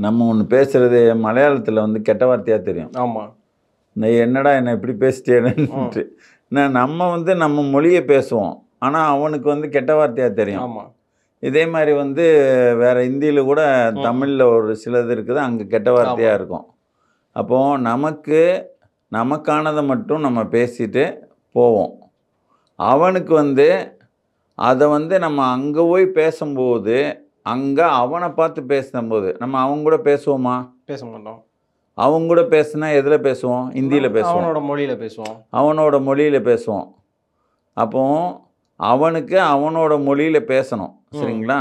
Speaker 1: நம்ம ஒன்று பேசுகிறது மலையாளத்தில் வந்து கெட்ட வார்த்தையாக தெரியும்.
Speaker 2: ஆமாம்.
Speaker 1: என்னடா என்ன இப்படி பேசிட்டேன்னு. நம்ம வந்து நம்ம மொழியை பேசுவோம், ஆனால் அவனுக்கு வந்து கெட்ட வார்த்தையாக தெரியும்.
Speaker 2: ஆமாம்.
Speaker 1: இதே மாதிரி வந்து வேறு ஹிந்தியில் கூட தமிழில் ஒரு சிலது இருக்குது, அங்கே கெட்ட வார்த்தையாக இருக்கும். அப்போது நமக்கானதை மட்டும் நம்ம பேசிட்டு போவோம். அவனுக்கு வந்து அதை வந்து நம்ம அங்கே போய் பேசும்போது அங்கே அவனை பார்த்து பேசும்போது நம்ம அவங்க கூட பேசுவோமா?
Speaker 2: பேச மாட்டோம்.
Speaker 1: அவங்க கூட பேசுனா எதில் பேசுவோம்? ஹிந்தியில் பேசுவோம்,
Speaker 2: அவனோட மொழியில் பேசுவோம்.
Speaker 1: அவனோட மொழியில் பேசுவோம். அப்போ அவனுக்கு அவனோட மொழியில் பேசணும், சரிங்களா?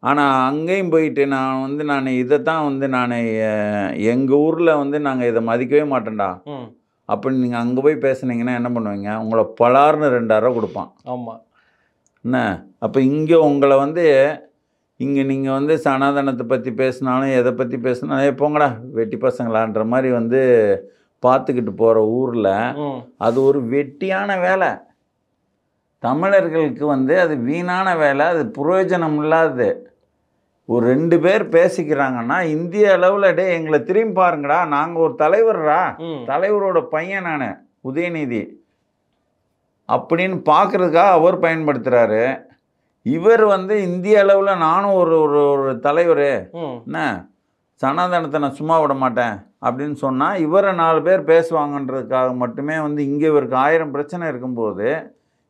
Speaker 1: ஆனால் அங்கேயும் போயிட்டு நான் இதைத்தான் வந்து எங்கள் ஊரில் வந்து நாங்கள் இதை மதிக்கவே மாட்டோம்டா அப்படின்னு நீங்கள் அங்கே போய் பேசுனீங்கன்னா என்ன பண்ணுவீங்க? உங்களை பலார்னு 2000 கொடுப்பான்.
Speaker 2: ஆமாம்.
Speaker 1: என்ன அப்போ இங்கே உங்களை வந்து இங்கே நீங்கள் வந்து சனாதனத்தை பற்றி பேசினாலும் எதை பற்றி பேசினாலும் போங்கடா வெட்டி பசங்களான்ற மாதிரி வந்து பார்த்துக்கிட்டு போகிற ஊரில் அது ஒரு வெட்டியான வேலை. தமிழர்களுக்கு வந்து அது வீணான வேலை, அது பிரயோஜனம் இல்லாதது. ஒரு 2 பேர் பேசிக்கிறாங்கன்னா இந்திய அளவில் டே எங்களை திரும்பி பாருங்கடா, நாங்கள் ஒரு தலைவர்ரா, தலைவரோட பையன் நான் உதயநிதி அப்படின்னு பார்க்குறதுக்காக அவர் பயன்படுத்துகிறாரு. இவர் வந்து இந்திய அளவில் நானும் ஒரு தலைவர், என்ன சனாதனத்தை நான் சும்மா விட மாட்டேன் அப்படின்னு சொன்னால் இவரை 4 பேர் பேசுவாங்கன்றதுக்காக மட்டுமே வந்து இங்கே இவருக்கு 1000 பிரச்சனை இருக்கும்போது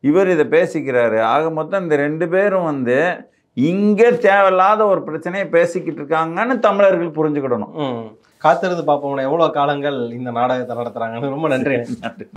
Speaker 1: இவர் இதை பேசிக்கிறாரு. ஆக மொத்தம் இந்த 2 பேரும் வந்து இங்கே தேவையில்லாத ஒரு பிரச்சனையை பேசிக்கிட்டு இருக்காங்கன்னு தமிழர்கள் புரிஞ்சுக்கிடணும்.
Speaker 2: காத்திருந்து பார்ப்போம் எவ்வளோ காலங்கள் இந்த நாடகத்தை நடத்துகிறாங்கன்னு. ரொம்ப நன்றி.
Speaker 1: நன்றி.